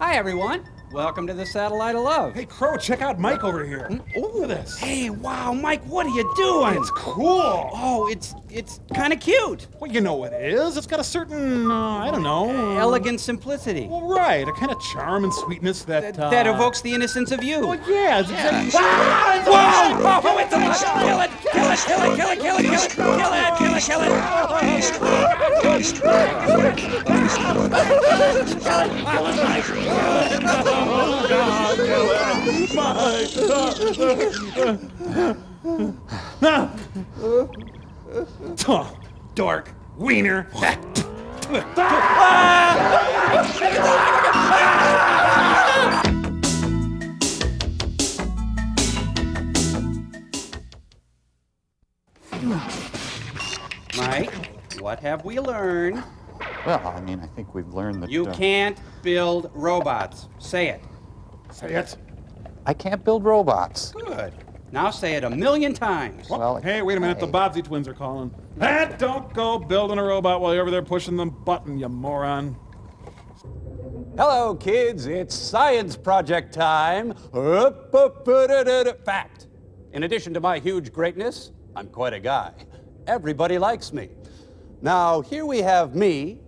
Hi, everyone. Welcome to the Satellite of Love. Hey, Crow, check out Mike over here. Look at this. Hey, wow, Mike, what are you doing? It's cool. Oh, it's kind of cute. Well, you know what it is. It's got a certain, I don't know. Elegant simplicity. Well, right. A kind of charm and sweetness that... That evokes the innocence of you. Well, yeah. It's exactly... Ah! Whoa! Oh, it's a kill it! Kill it! Kill it! Kill it! Kill it! Kill it! Kill it! Kill Oh, dork. Wiener. Mike, what have we learned? Well, I mean, I think we've learned that... You can't build robots. Say it. Say it. I can't build robots. Good. Now say it 1,000,000 times. Well, Hey, wait a minute. The Bobbsey twins are calling. Don't go building a robot while you're over there pushing the button, you moron. Hello, kids. It's science project time. Fact. In addition to my huge greatness, I'm quite a guy. Everybody likes me. Now, here we have me,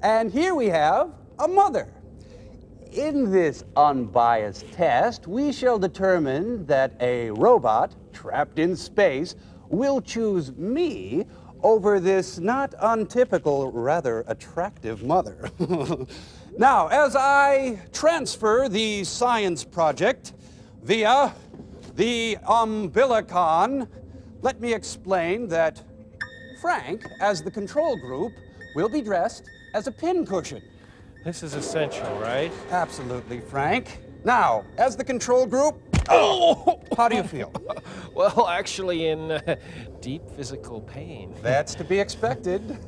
and here we have a mother. In this unbiased test, we shall determine that a robot trapped in space will choose me over this not untypical, rather attractive mother. Now, as I transfer the science project via the umbilicon, let me explain that Frank, as the control group, will be dressed as a pincushion. This is essential, right? Absolutely, Frank. Now, as the control group, how do you feel? Well, actually in deep physical pain. That's to be expected.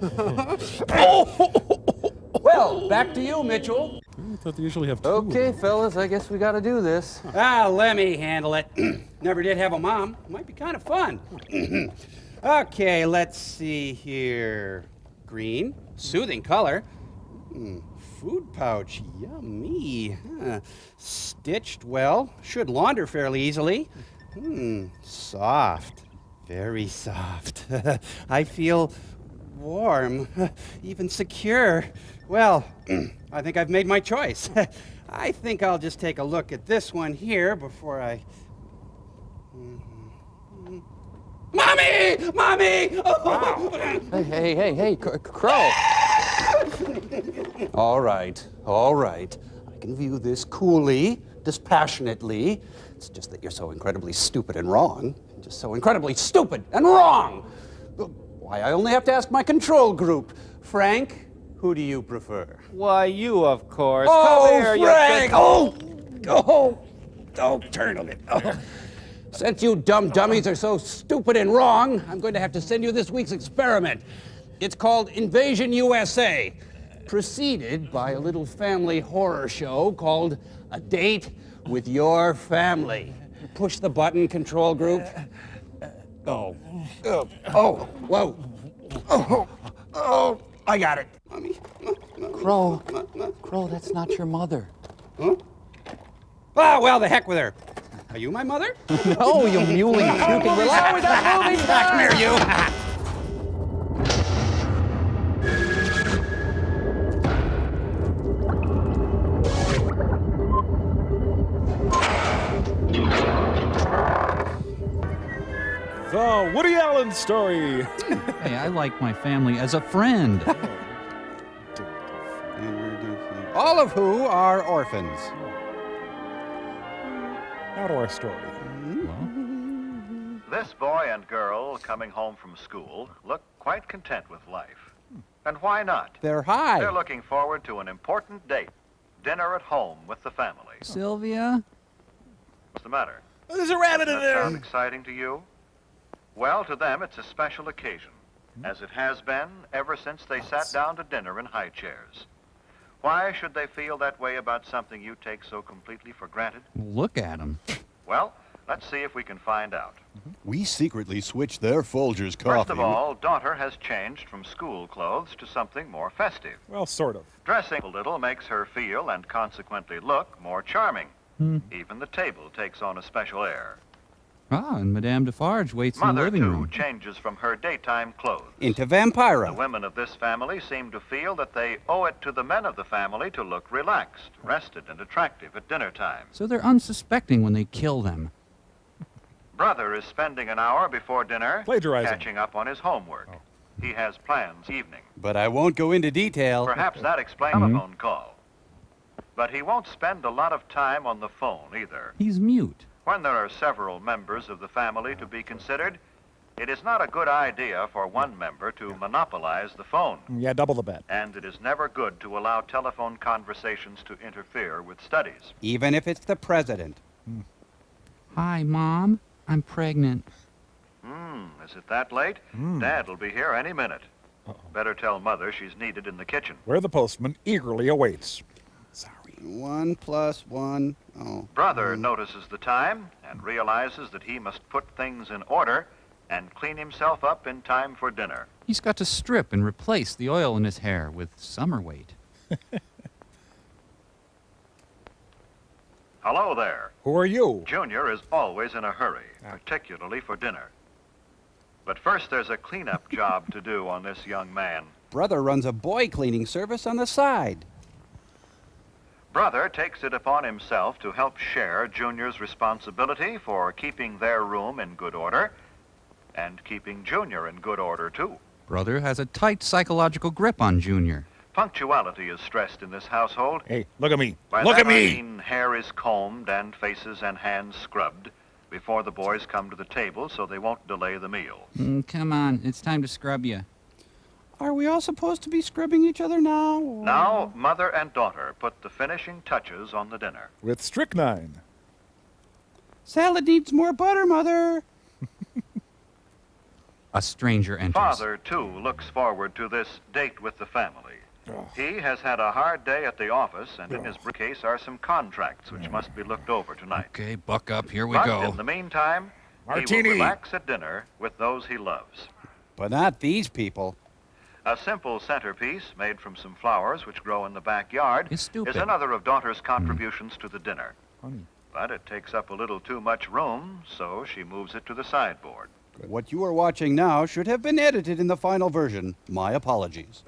Well, back to you, Mitchell. I thought they usually have two. Okay, fellas, I guess we gotta do this. Let me handle it. Never did have a mom. Might be kind of fun. Okay, let's see here. Green, soothing color. Food pouch, yummy. Stitched well, should launder fairly easily. Soft, very soft. I feel warm, even secure. Well, I think I've made my choice. I think I'll just take a look at this one here before I... Mommy! Mommy! Wow. Hey, Crow. All right. I can view this coolly, dispassionately. It's just that you're so incredibly stupid and wrong. Just so incredibly stupid and wrong. Why, I only have to ask my control group. Frank, who do you prefer? Why, you, of course. Oh, Come here, Frank! you Don't turn on it. Oh. Since you dumb dummies are so stupid and wrong, I'm going to have to send you this week's experiment. It's called Invasion USA, preceded by a little family horror show called A Date with Your Family. Push the button, control group. Whoa. Oh, I got it. Crow, that's not your mother. Huh? Ah, well, the heck with her. Are you my mother? No, you mewling, puking. Relax. Come here, you. The Woody Allen story. Hey, I like my family as a friend. All of who are orphans. Now to our story. This boy and girl coming home from school look quite content with life. And why not? They're high. They're looking forward to an important date, dinner at home with the family. Sylvia? What's the matter? There's a rabbit in Does that there. sound exciting to you? Well, to them, it's a special occasion, as it has been ever since they sat down to dinner in high chairs. Why should they feel that way about something you take so completely for granted? Look at him. Well, Let's see if we can find out. We secretly switched their Folgers coffee. First of all, daughter has changed from school clothes to something more festive. Well, sort of. Dressing a little makes her feel and consequently look more charming. Even the table takes on a special air. Ah, and Madame Defarge waits in the Mother, living too, room. changes from her daytime clothes. Into The Vampira. women of this family seem to feel that they owe it to the men of the family to look relaxed, rested, and attractive at dinner time. So they're unsuspecting when they kill them. Brother is spending an hour before dinner Plagiarizing. catching up on his homework. He has plans evening. But I won't go into detail. Perhaps that explains the telephone call. But he won't spend a lot of time on the phone either. He's mute. When there are several members of the family to be considered, it is not a good idea for one member to monopolize the phone. Yeah, double the bet. And it is never good to allow telephone conversations to interfere with studies. Even if it's the president. Hi, Mom. I'm pregnant. Is it that late? Dad will be here any minute. Better tell Mother she's needed in the kitchen. Where the postman eagerly awaits. Sorry. 1 + 1. Oh. Brother notices the time and realizes that he must put things in order and clean himself up in time for dinner. He's got to strip and replace the oil in his hair with summer weight. Hello there. Who are you? Junior is always in a hurry, particularly for dinner. But first there's a cleanup job to do on this young man. Brother runs a boy cleaning service on the side. Brother takes it upon himself to help share Junior's responsibility for keeping their room in good order and keeping Junior in good order, too. Brother has a tight psychological grip on Junior. Punctuality is stressed in this household. Hey, look at me. By Look that at I me. mean hair is combed and faces and hands scrubbed before the boys come to the table so they won't delay the meal. Come on, it's time to scrub you. Are we all supposed to be scrubbing each other now? or- Now, mother and daughter put the finishing touches on the dinner. With strychnine. Salad needs more butter, Mother. A stranger enters. Father, too, looks forward to this date with the family. He has had a hard day at the office, and in his briefcase are some contracts which must be looked over tonight. Okay, buck up. Here we But go. in the meantime, he Martini. will relax at dinner with those he loves. But not these people. A simple centerpiece made from some flowers which grow in the backyard It's stupid. is another of daughter's contributions to the dinner. Honey. But it takes up a little too much room, so she moves it to the sideboard. What you are watching now should have been edited in the final version. My apologies.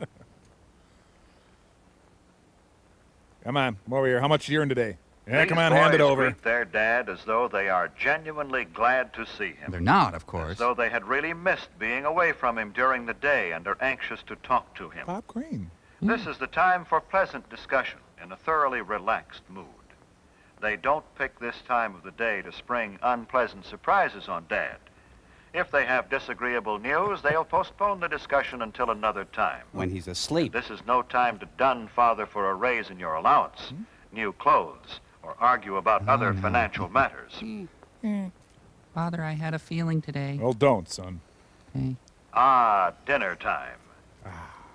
Come on, come over here. How much you earn today? Yeah, These come on, hand it boys over. greet their dad as though they are genuinely glad to see him. They're not, of As course. though they had really missed being away from him during the day and are anxious to talk to him. Pop cream. This is the time for pleasant discussion in a thoroughly relaxed mood. They don't pick this time of the day to spring unpleasant surprises on Dad. If they have disagreeable news, they'll postpone the discussion until another time. When he's asleep. This is no time to dun Father for a raise in your allowance, new clothes, or argue about other financial matters. Father, I had a feeling today. Well, don't, son. Okay. Ah, dinner time.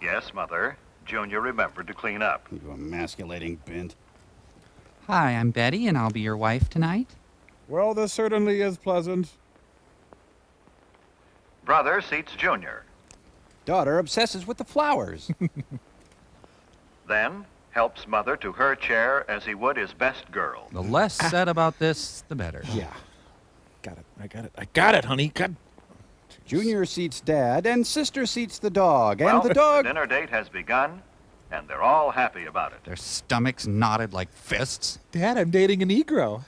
Yes, Mother. Junior remembered to clean up. You emasculating bint. Hi, I'm Betty, and I'll be your wife tonight. Well, this certainly is pleasant. Brother seats Junior. Daughter obsesses with the flowers. Then helps Mother to her chair as he would his best girl. The less said about this, the better. Yeah. Got it. I got it. I got it, honey. God. Junior seats Dad, and Sister seats the dog. And Well, the dog... dinner date has begun, and they're all happy about it. Their stomachs knotted like fists. Dad, I'm dating a Negro.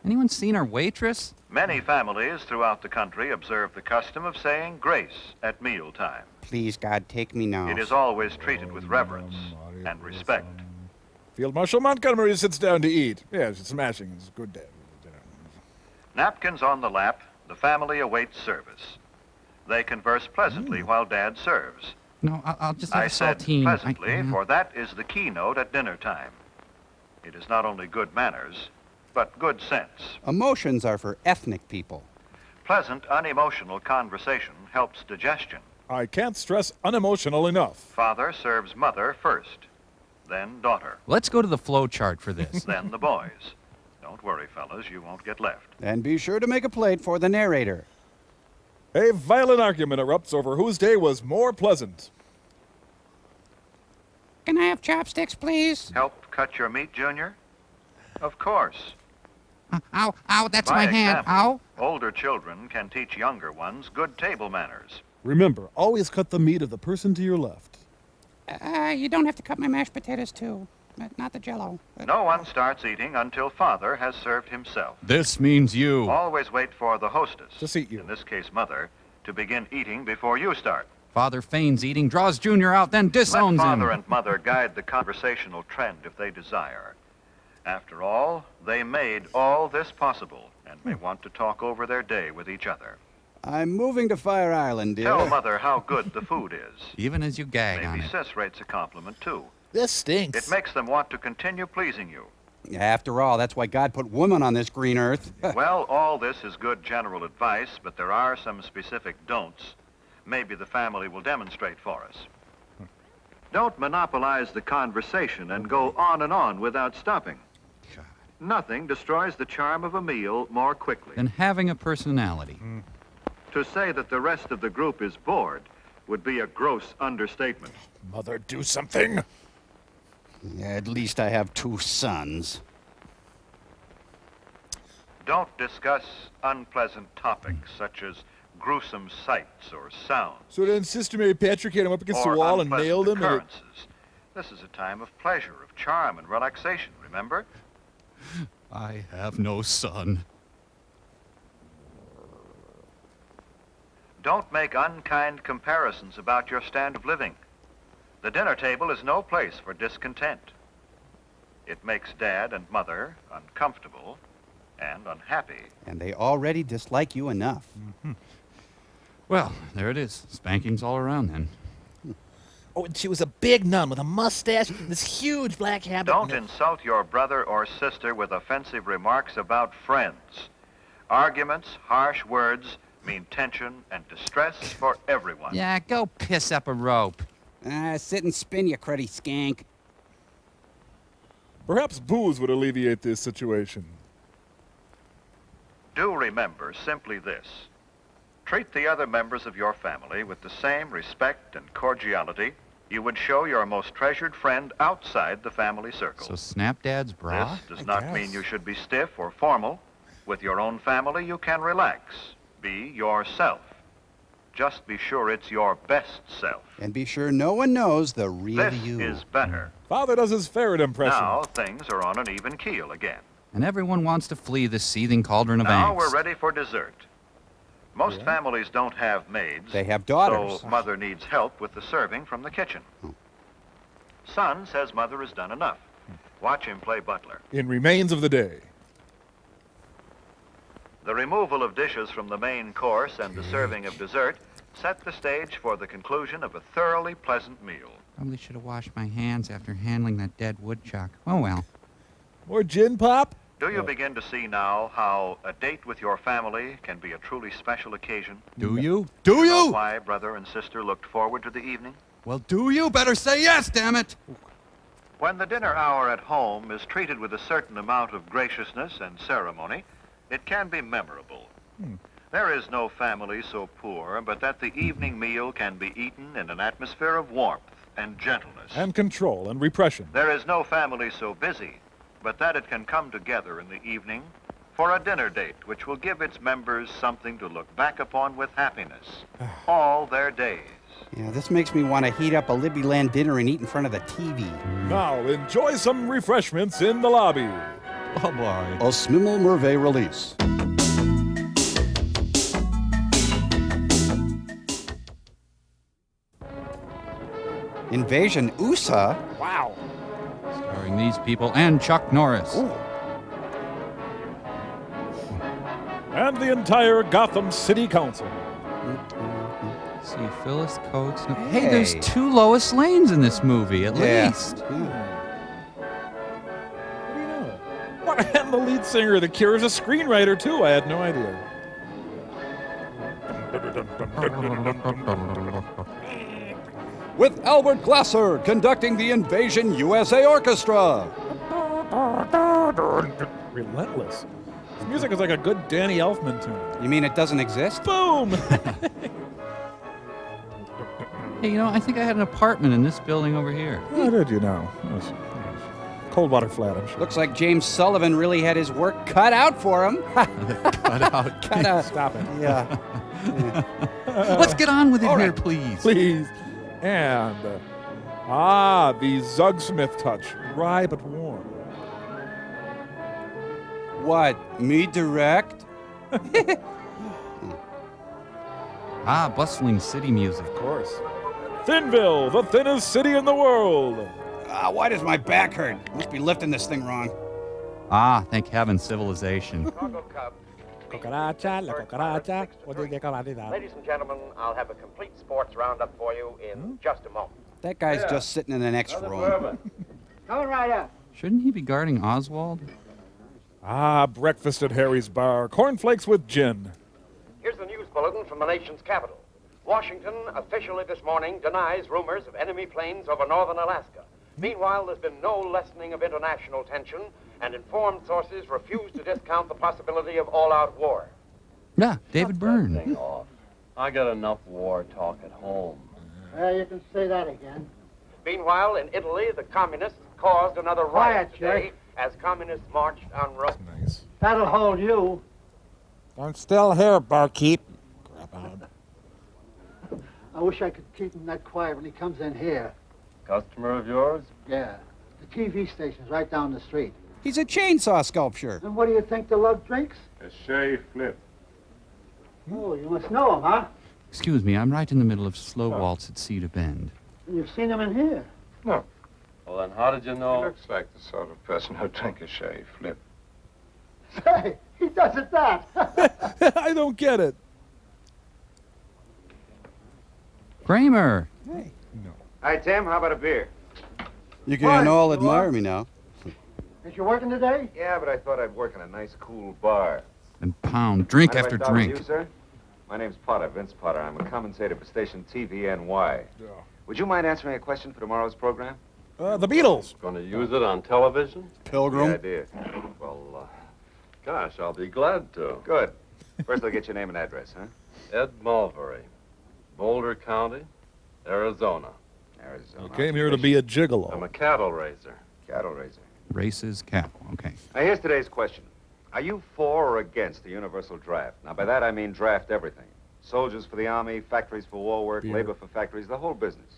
Anyone seen our waitress? Many families throughout the country observe the custom of saying grace at mealtime. Please, God, take me now. It is always treated with reverence and respect. Field Marshal Montgomery sits down to eat. Yes, it's smashing. It's a good day. Napkins on the lap, the family awaits service. They converse pleasantly while Dad serves. No, I'll just have I a said saltine. pleasantly, for that is the keynote at dinner time. It is not only good manners, but good sense. Emotions are for ethnic people. Pleasant, unemotional conversation helps digestion. I can't stress unemotional enough. Father serves Mother first, then daughter, Let's go to the flow chart for this. then the boys. Don't worry, fellas, you won't get left. And be sure to make a plate for the narrator. A violent argument erupts over whose day was more pleasant. Can I have chopsticks, please? Help cut your meat, Junior? Of course. Ow, ow, that's By my hand. example, Ow. older children can teach younger ones good table manners. Remember, always cut the meat of the person to your left. You don't have to cut my mashed potatoes, too. Not the Jell-O. No one starts eating until Father has served himself. This means you. Always wait for the hostess, To seat you. in this case Mother, to begin eating before you start. Father feigns eating, draws Junior out, then Let disowns Father him. and Mother guide the conversational trend if they desire. After all, they made all this possible and may want to talk over their day with each other. I'm moving to Fire Island, dear. Tell Mother how good the food is. Even as you gag on Maybe it. Sis rates a compliment, too. This stinks. It makes them want to continue pleasing you. After all, that's why God put women on this green earth. Well, all this is good general advice, but there are some specific don'ts. Maybe the family will demonstrate for us. Don't monopolize the conversation and go on and on without stopping. God. Nothing destroys the charm of a meal more quickly. Than having a personality. To say that the rest of the group is bored would be a gross understatement. Mother, do something. At least I have 2 sons. Don't discuss unpleasant topics such as gruesome sights or sounds So then Sister Mary Patrick hit him up against the or wall and unpleasant nailed him. occurrences. This is a time of pleasure, of charm and relaxation, remember? I have no son. Don't make unkind comparisons about your standard of living. The dinner table is no place for discontent. It makes Dad and Mother uncomfortable and unhappy. And they already dislike you enough. Well, there it is. Spankings all around then. Oh, and she was a big nun with a mustache and this huge black habit. Don't insult your brother or sister with offensive remarks about friends. Arguments, harsh words mean tension and distress for everyone. Yeah, go piss up a rope. Sit and spin, you cruddy skank. Perhaps booze would alleviate this situation. Do remember simply this. Treat the other members of your family with the same respect and cordiality you would show your most treasured friend outside the family circle. So snap Dad's bra? This does not mean you should be stiff or formal. With your own family, you can relax. Be yourself. Just be sure it's your best self. And be sure no one knows the real This you. is better. Father does his ferret impression. Now things are on an even keel again. And everyone wants to flee the seething cauldron of Now angst. we're ready for dessert. Most families don't have maids. They have daughters. So Mother needs help with the serving from the kitchen. Son says Mother has done enough. Watch him play butler. In Remains of the Day. The removal of dishes from the main course and the serving of dessert set the stage for the conclusion of a thoroughly pleasant meal. Probably should have washed my hands after handling that dead woodchuck. Oh well. More gin pop? Do you begin to see now how a date with your family can be a truly special occasion? Do you? Do Know you? why brother and sister looked forward to the evening? Well, do you? Better say yes, damn it! When the dinner hour at home is treated with a certain amount of graciousness and ceremony, it can be memorable. There is no family so poor but that the evening meal can be eaten in an atmosphere of warmth and gentleness. And control and repression. There is no family so busy but that it can come together in the evening for a dinner date which will give its members something to look back upon with happiness all their days. Yeah, this makes me want to heat up a Libby Land dinner and eat in front of the TV. Now enjoy some refreshments in the lobby. Oh boy. A Smimmel Merve release. Invasion USA? Wow. Starring these people and Chuck Norris. And the entire Gotham City Council. See Phyllis Coates. Hey, there's 2 Lois Lanes in this movie, at least. What do you know? What? And the lead singer of The Cure is a screenwriter, too. I had no idea. With Albert Glasser conducting the Invasion USA Orchestra. Relentless. This music is like a good Danny Elfman tune. You mean it doesn't exist? Boom! Hey, I think I had an apartment in this building over here. How did you know? Yes. Coldwater Flat, I'm sure. Looks like James Sullivan really had his work cut out for him. Cut out. Cut out. Stop it. Yeah. Let's get on with it All here, right. please. Please. And, the Zugsmith touch. Dry but warm. What? Me direct? Bustling city music. Of course. Thinville, the thinnest city in the world. Why does my back hurt? Must be lifting this thing wrong. Thank heaven, civilization. Cucaracha, la cucaracha. What do you think about that? Ladies and gentlemen, I'll have a complete sports roundup for you in just a moment. That guy's just sitting in the next room. Coming right up. Shouldn't he be guarding Oswald? Breakfast at Harry's Bar. Cornflakes with gin. Here's the news bulletin from the nation's capital. Washington officially this morning denies rumors of enemy planes over northern Alaska. Meanwhile, there's been no lessening of international tension, and informed sources refuse to discount the possibility of all-out war. Yeah, David Byrne. I got enough war talk at home. You can say that again. Meanwhile, in Italy, the communists caused another riot today as communists marched on Rome. Nice. That'll hold you. I'm still here, barkeep. Grab on. I wish I could keep him that quiet when he comes in here. Customer of yours? Yeah. The TV station's right down the street. He's a chainsaw sculpture. And what do you think the lug drinks? A shay flip. Oh, you must know him, huh? Excuse me, I'm right in the middle of Slow Waltz at Cedar Bend. And you've seen him in here. No. Well, then how did you know? He looks like the sort of person who'd drink a shay flip. Say, he does it that. I don't get it. Kramer! Hey. No. Hi, Tim. How about a beer? You can all admire me now. Is you working today? Yeah, but I thought I'd work in a nice, cool bar. And pound, drink Mind if after I stop with drink. You, sir? My name's Potter, Vince Potter. I'm a commentator for station TVNY. Yeah. Would you mind answering a question for tomorrow's program? The Beatles. Going to use it on television? Pilgrim. The idea. Well, gosh, I'll be glad to. Good. First, I'll get your name and address, huh? Ed Mulberry, Boulder County, Arizona. Arizona. You came here to be a I'm gigolo. a cattle raiser. Cattle raiser. Races, cattle. Okay. Now, here's today's question. Are you for or against the universal draft? Now, by that I mean draft everything. Soldiers for the army, factories for war work, Beer. labor for factories, the whole business.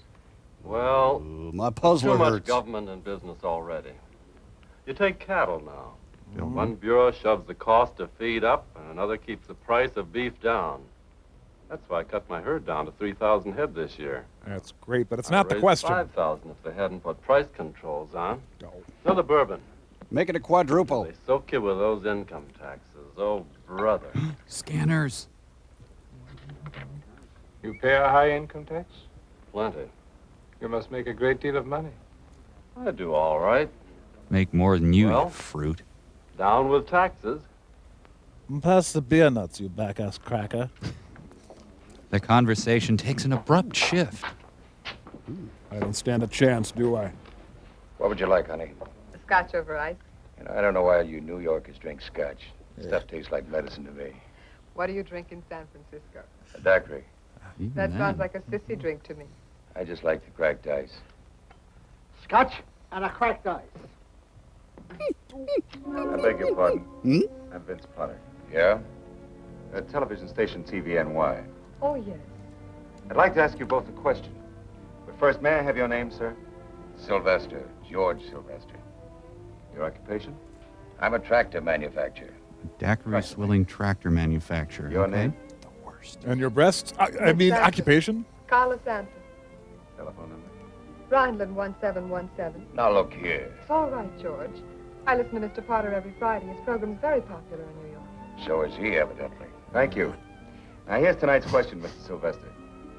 Well, Ooh, my puzzler too much hurts. government and business already. You take cattle now. One bureau shoves the cost of feed up, and another keeps the price of beef down. That's why I cut my herd down to 3,000 head this year. That's great, but it's not the Raised question. 5,000 if they hadn't put price controls on. No. Another bourbon. Make it a quadruple. They soak you with those income taxes. Oh, brother. Scanners. You pay a high income tax? Plenty. You must make a great deal of money. I do all right. Make more than you, Well. you fruit. Down with taxes. Pass the beer nuts, you back-ass cracker. The conversation takes an abrupt shift. I don't stand a chance, do I? What would you like, honey? Scotch over ice. You know, I don't know why you New Yorkers drink scotch. Stuff tastes like medicine to me. What do you drink in San Francisco? A daiquiri. Even That then. sounds like a sissy drink to me. I just like the cracked ice. Scotch and a cracked ice. I beg your pardon. Hmm? I'm Vince Potter. Yeah? Television station TVNY. Oh, yes. I'd like to ask you both a question. But first, may I have your name, sir? Sylvester. George Sylvester. Your occupation? I'm a tractor manufacturer. Daiquiri swilling tractor manufacturer. Your okay? name? The worst. And your breasts? I mean, occupation? Carla Sampson. Telephone number? Rhineland 1717. Now look here. It's all right, George. I listen to Mr. Potter every Friday. His program's very popular in New York. So is he, evidently. Thank you. Now, here's tonight's question, Mr. Sylvester.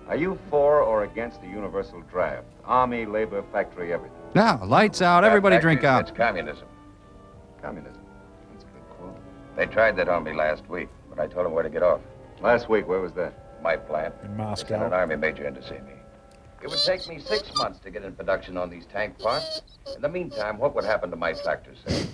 Are you for or against the universal draft? Army, labor, factory, everything. Now, lights out. Everybody drink Factories, up. It's communism. Communism. That's a good quote. They tried that on me last week, but I told them where to get off. Last week, where was that? My plant. In They sent Moscow. an army major in to see me. It would take me 6 months to get in production on these tank parts. In the meantime, what would happen to my tractor sales?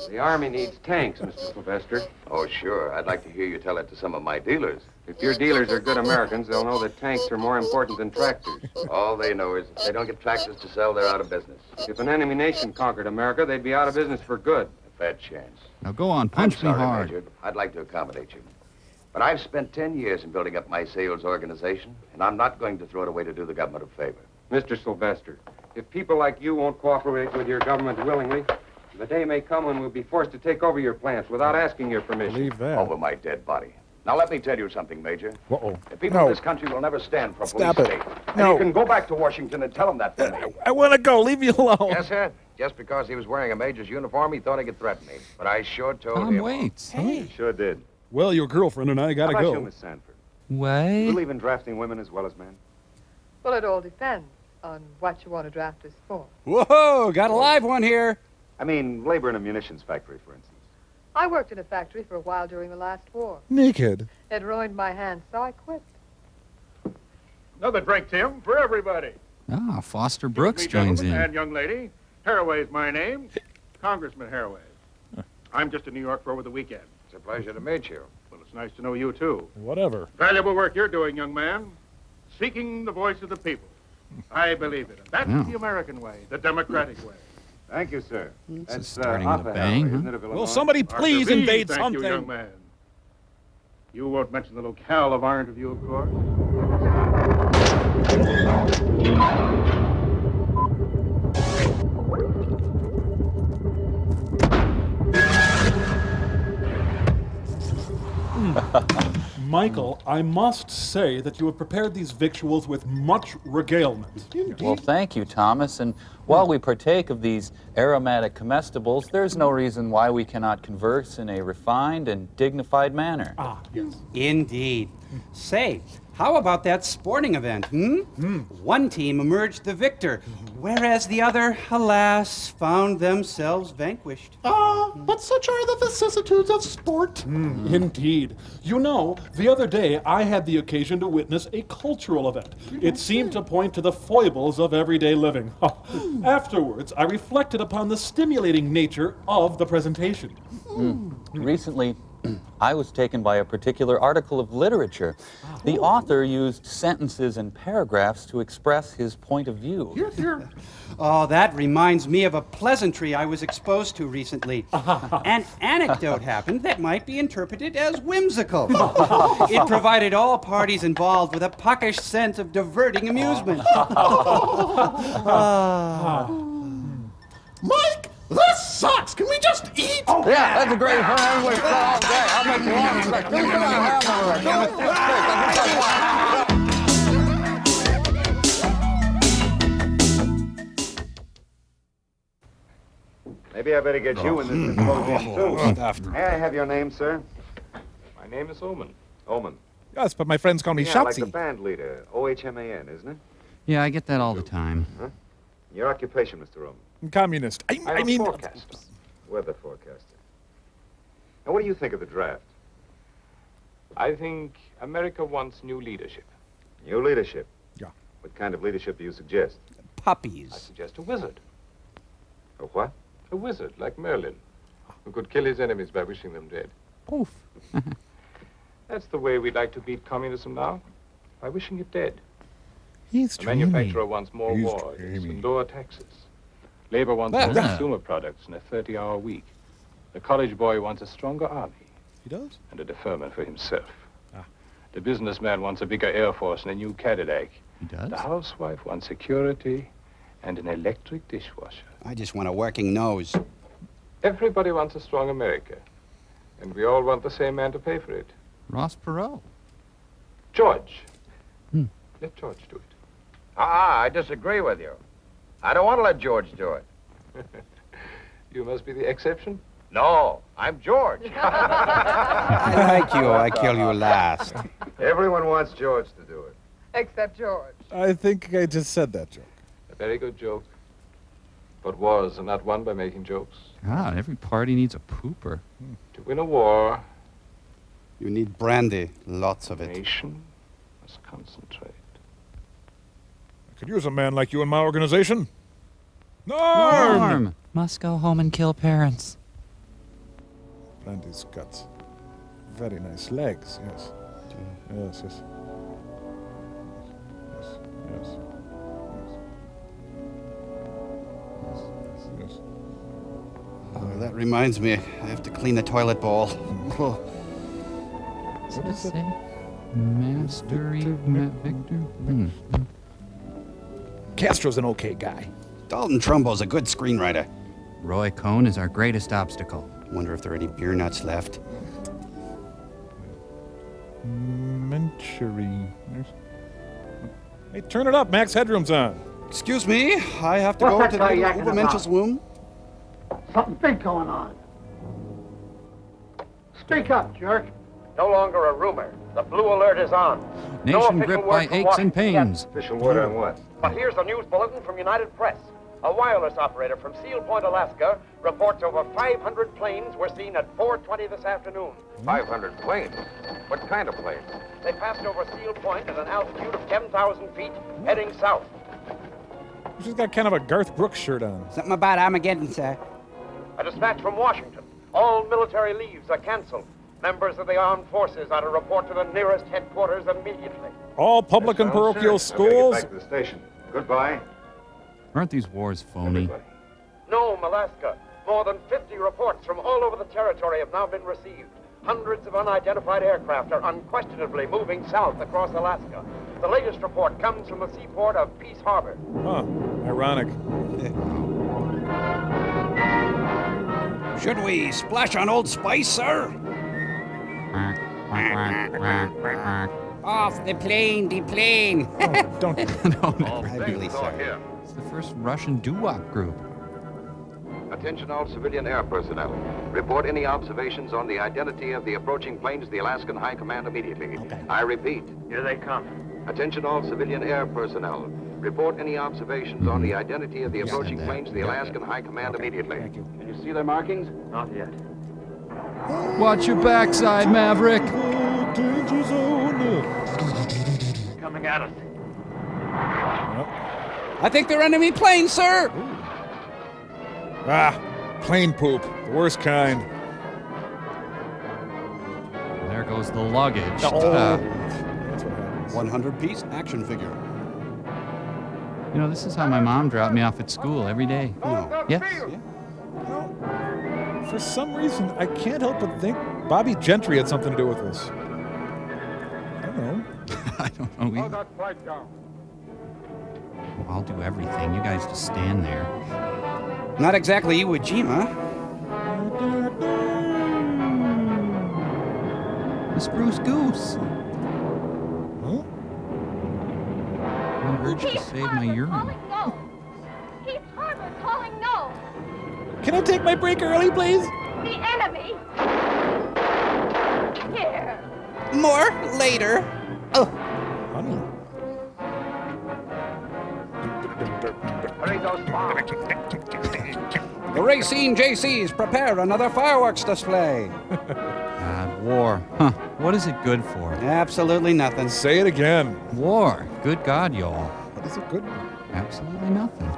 The Army needs tanks, Mr. Sylvester. Oh, sure. I'd like to hear you tell that to some of my dealers. If your dealers are good Americans, they'll know that tanks are more important than tractors. All they know is if they don't get tractors to sell, they're out of business. If an enemy nation conquered America, they'd be out of business for good. A fat chance. Now go on, punch I'm sorry, me hard. Major. I'd like to accommodate you. But I've spent 10 years in building up my sales organization, and I'm not going to throw it away to do the government a favor. Mr. Sylvester, if people like you won't cooperate with your government willingly, the day may come when we'll be forced to take over your plants without asking your permission. Believe that. Over my dead body. Now, let me tell you something, Major. Uh-oh. The people in this country will never stand for a police Stop it. state. No. And you can go back to Washington and tell them that for me. I want to go. Leave me alone. Yes, sir. Just because he was wearing a major's uniform, he thought he could threaten me. But I sure told Tom him. waits. Hey. Sure did. Well, your girlfriend and I How gotta about go. you, Miss Sanford? Wait. You believe in drafting women as well as men? Well, it all depends on what you want to draft us for. Whoa, got a live one here. I mean, labor in a munitions factory, for instance. I worked in a factory for a while during the last war. Naked. It ruined my hands, so I quit. Another drink, Tim, for everybody. Ah, Foster Brooks Me, joins gentlemen in. and young lady. Haraway's my name. Congressman Haraway. I'm just in New York for over the weekend. It's a pleasure to meet you. Well, it's nice to know you, too. Whatever. Valuable work you're doing, young man. Seeking the voice of the people. I believe it. That's Yeah. the American way, the democratic way. Thank you, sir. That's starting with a bang, Haraway, huh? isn't it, of Will Illinois? somebody Arthur please Reed, invade thank something? you, young man. You won't mention the locale of our interview, of course. Michael, I must say that you have prepared these victuals with much regalement. Well, thank you, Thomas. And while we partake of these aromatic comestibles, there's no reason why we cannot converse in a refined and dignified manner. Ah, yes. Indeed. Say, how about that sporting event, One team emerged the victor, whereas the other, alas, found themselves vanquished. But such are the vicissitudes of sport. Indeed. You know, the other day I had the occasion to witness a cultural event. It seemed to point to the foibles of everyday living. Afterwards, I reflected upon the stimulating nature of the presentation. Recently, I was taken by a particular article of literature. The author used sentences and paragraphs to express his point of view. Oh, that reminds me of a pleasantry I was exposed to recently. An anecdote happened that might be interpreted as whimsical. It provided all parties involved with a puckish sense of diverting amusement. Mike, this sucks! Can we just eat? Yeah, that's a great plan. We've got all day. I'll make Maybe I better get you in this symposium, too. May I have your name, sir? My name is Oman. Oman. Yes, but my friends call me Yeah, like the Shotzi. band leader. O-H-M-A-N, isn't it? Yeah, I get that all the time. Huh? Your occupation, Mr. Oman? Communist. I I'm mean... a forecaster. Weather forecaster. Now, what do you think of the draft? I think America wants new leadership. New leadership? Yeah. What kind of leadership do you suggest? Puppies. I suggest a wizard. A what? A wizard like Merlin, who could kill his enemies by wishing them dead. Poof. That's the way we'd like to beat communism now, by wishing it dead. He's The manufacturer wants more wars and lower taxes. Labor wants more consumer products and a 30-hour week. The college boy wants a stronger army. He does? And a deferment for himself. The businessman wants a bigger Air Force and a new Cadillac. He does? The housewife wants security and an electric dishwasher. I just want a working nose. Everybody wants a strong America. And we all want the same man to pay for it. Ross Perot. George. Let George do it. I disagree with you. I don't want to let George do it. You must be the exception. No, I'm George. I like you. I kill you last. Everyone wants George to do it. Except George. I think I just said that joke. A very good joke. But wars are not won by making jokes. Ah, every party needs a pooper. To win a war, You need brandy, lots of the it. nation must concentrate. I could use a man like you in my organization. Norm! Must go home and kill parents. And he's got very nice legs, yes. Yes, yes. Yes, yes. Yes. Oh, that reminds me, I have to clean the toilet bowl. What does it say? Mastery, Victor? Castro's an okay guy. Dalton Trumbo's a good screenwriter. Roy Cohn is our greatest obstacle. Wonder if there are any beer nuts left. Menchery. Hey, turn it up. Max Headroom's on. Excuse me, I have to go to the Overmensch's womb. Something big going on. Speak up, jerk. No longer a rumor. The blue alert is on. Nation gripped by aches and pains. Official word on what? But here's a news bulletin from United Press. A wireless operator from Seal Point, Alaska, reports over 500 planes were seen at 4:20 this afternoon. 500 planes? What kind of planes? They passed over Seal Point at an altitude of 10,000 feet, heading south. She's got kind of a Garth Brooks shirt on. Something about Armageddon, sir. A dispatch from Washington. All military leaves are canceled. Members of the armed forces are to report to the nearest headquarters immediately. All public and parochial schools. Back to the station. Goodbye. Aren't these wars phony? Nome, Alaska. More than 50 reports from all over the territory have now been received. Hundreds of unidentified aircraft are unquestionably moving south across Alaska. The latest report comes from the seaport of Peace Harbor. Huh. Ironic. Should we splash on Old Spice, sir? Off the plane, the plane. Oh, don't. No. I'm really sorry. It's the first Russian doo-wop group. Attention all civilian air personnel. Report any observations on the identity of the approaching planes to the Alaskan High Command immediately. Okay. I repeat. Here they come. Attention all civilian air personnel. Report any observations on the identity of the approaching planes to the Alaskan High Command immediately. Thank you. Can you see their markings? Not yet. Watch your backside, Maverick. Danger zone. Coming at us. I think they're enemy planes, sir. Ah, plane poop. The worst kind. There goes the luggage. Oh. 100-piece action figure. You know, this is how my mom dropped me off at school every day. No. Yes. For some reason, I can't help but think Bobby Gentry had something to do with this. I don't know. I don't know. Hold that flight down. I'll do everything. You guys just stand there. Not exactly Iwo Jima. The Spruce Goose. Huh? I'm urged to save my urine. No. Keep Harbor calling no. Can I take my break early, please? The enemy. Here. More later. Oh. Honey. Hurry those bombs. The Racine JCs prepare another fireworks display. God, war. Huh. What is it good for? Absolutely nothing. Say it again. War. Good God, y'all. What is it good for? Absolutely nothing.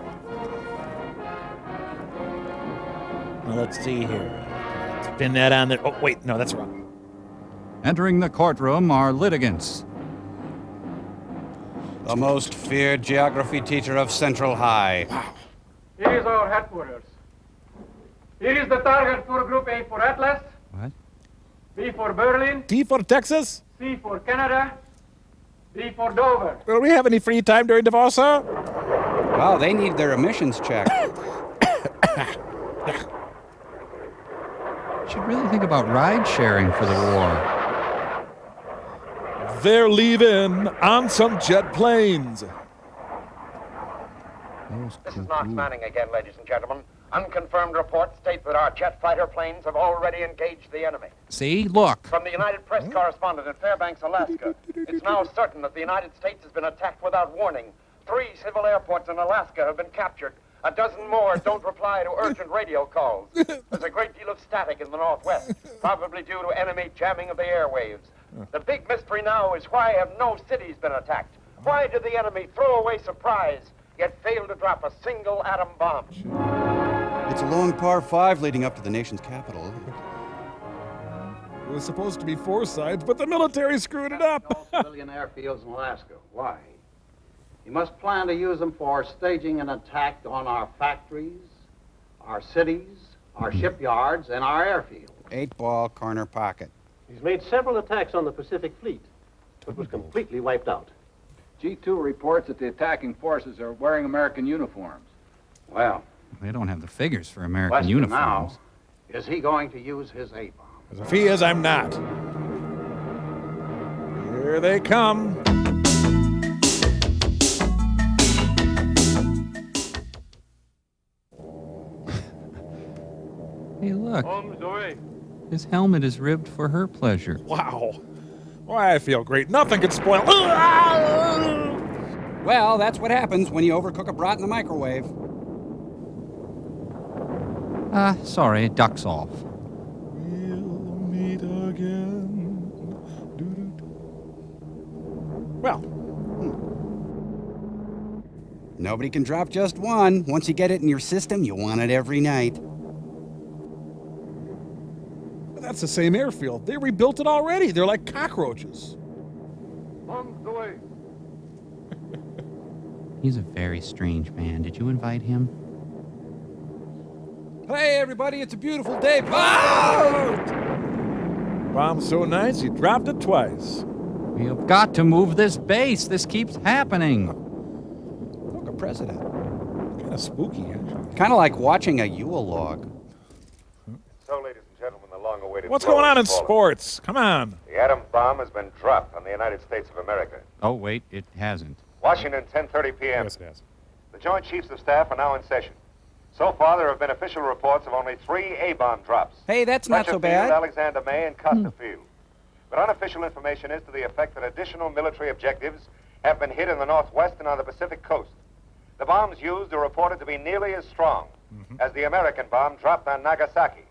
Well, let's see here. Spin that on there. Oh, wait. No, that's wrong. Entering the courtroom are litigants. The most feared geography teacher of Central High. Wow. Here is our headquarters. Here is the target for Group A for Atlas. What? B for Berlin. D for Texas? C for Canada. D for Dover. Will we have any free time during divorce, sir? Wow, they need their emissions checked. Should really think about ride sharing for the war. They're leaving on some jet planes. This is Knox Manning again, ladies and gentlemen. Unconfirmed reports state that our jet fighter planes have already engaged the enemy. See? Look. From the United Press correspondent in Fairbanks, Alaska, it's now certain that the United States has been attacked without warning. 3 civil airports in Alaska have been captured. A dozen more don't reply to urgent radio calls. There's a great deal of static in the northwest, probably due to enemy jamming of the airwaves. The big mystery now is why have no cities been attacked? Why did the enemy throw away surprise, yet fail to drop a single atom bomb? It's a long par 5 leading up to the nation's capital. was supposed to be four sides, but the military screwed it up. All civilian airfields in Alaska. Why? You must plan to use them for staging an attack on our factories, our cities, our shipyards, and our airfields. 8-ball corner pocket. He's made several attacks on the Pacific Fleet, but was completely wiped out. G2 reports that the attacking forces are wearing American uniforms. Well, They don't have the figures for American question uniforms. now, is he going to use his A-bomb? As if he is, I'm not. Here they come. Hey, look. His helmet is ribbed for her pleasure. Wow. Why, I feel great. Nothing can spoil. Well, that's what happens when you overcook a brat in the microwave. Sorry, it ducks off. We'll meet again. Well. Nobody can drop just one. Once you get it in your system, you want it every night. That's the same airfield. They rebuilt it already. They're like cockroaches. Bombs away. He's a very strange man. Did you invite him? Hey, everybody, it's a beautiful day. Bomb's so nice, he dropped it twice. We have got to move this base. This keeps happening. Look, a president. Kind of spooky, actually. Kind of like watching a Yule log. So, ladies and gentlemen, the long-awaited... What's going on in sports? Come on. The atom bomb has been dropped on the United States of America. Oh, wait, it hasn't. Washington, 10:30 p.m. Yes, it has. The Joint Chiefs of Staff are now in session. So far, there have been official reports of only 3 A-bomb drops. Hey, that's not so Fletcher bad. Field, Alexander May, and Custer Field. But unofficial information is to the effect that additional military objectives have been hit in the Northwest and on the Pacific coast. The bombs used are reported to be nearly as strong as the American bomb dropped on Nagasaki.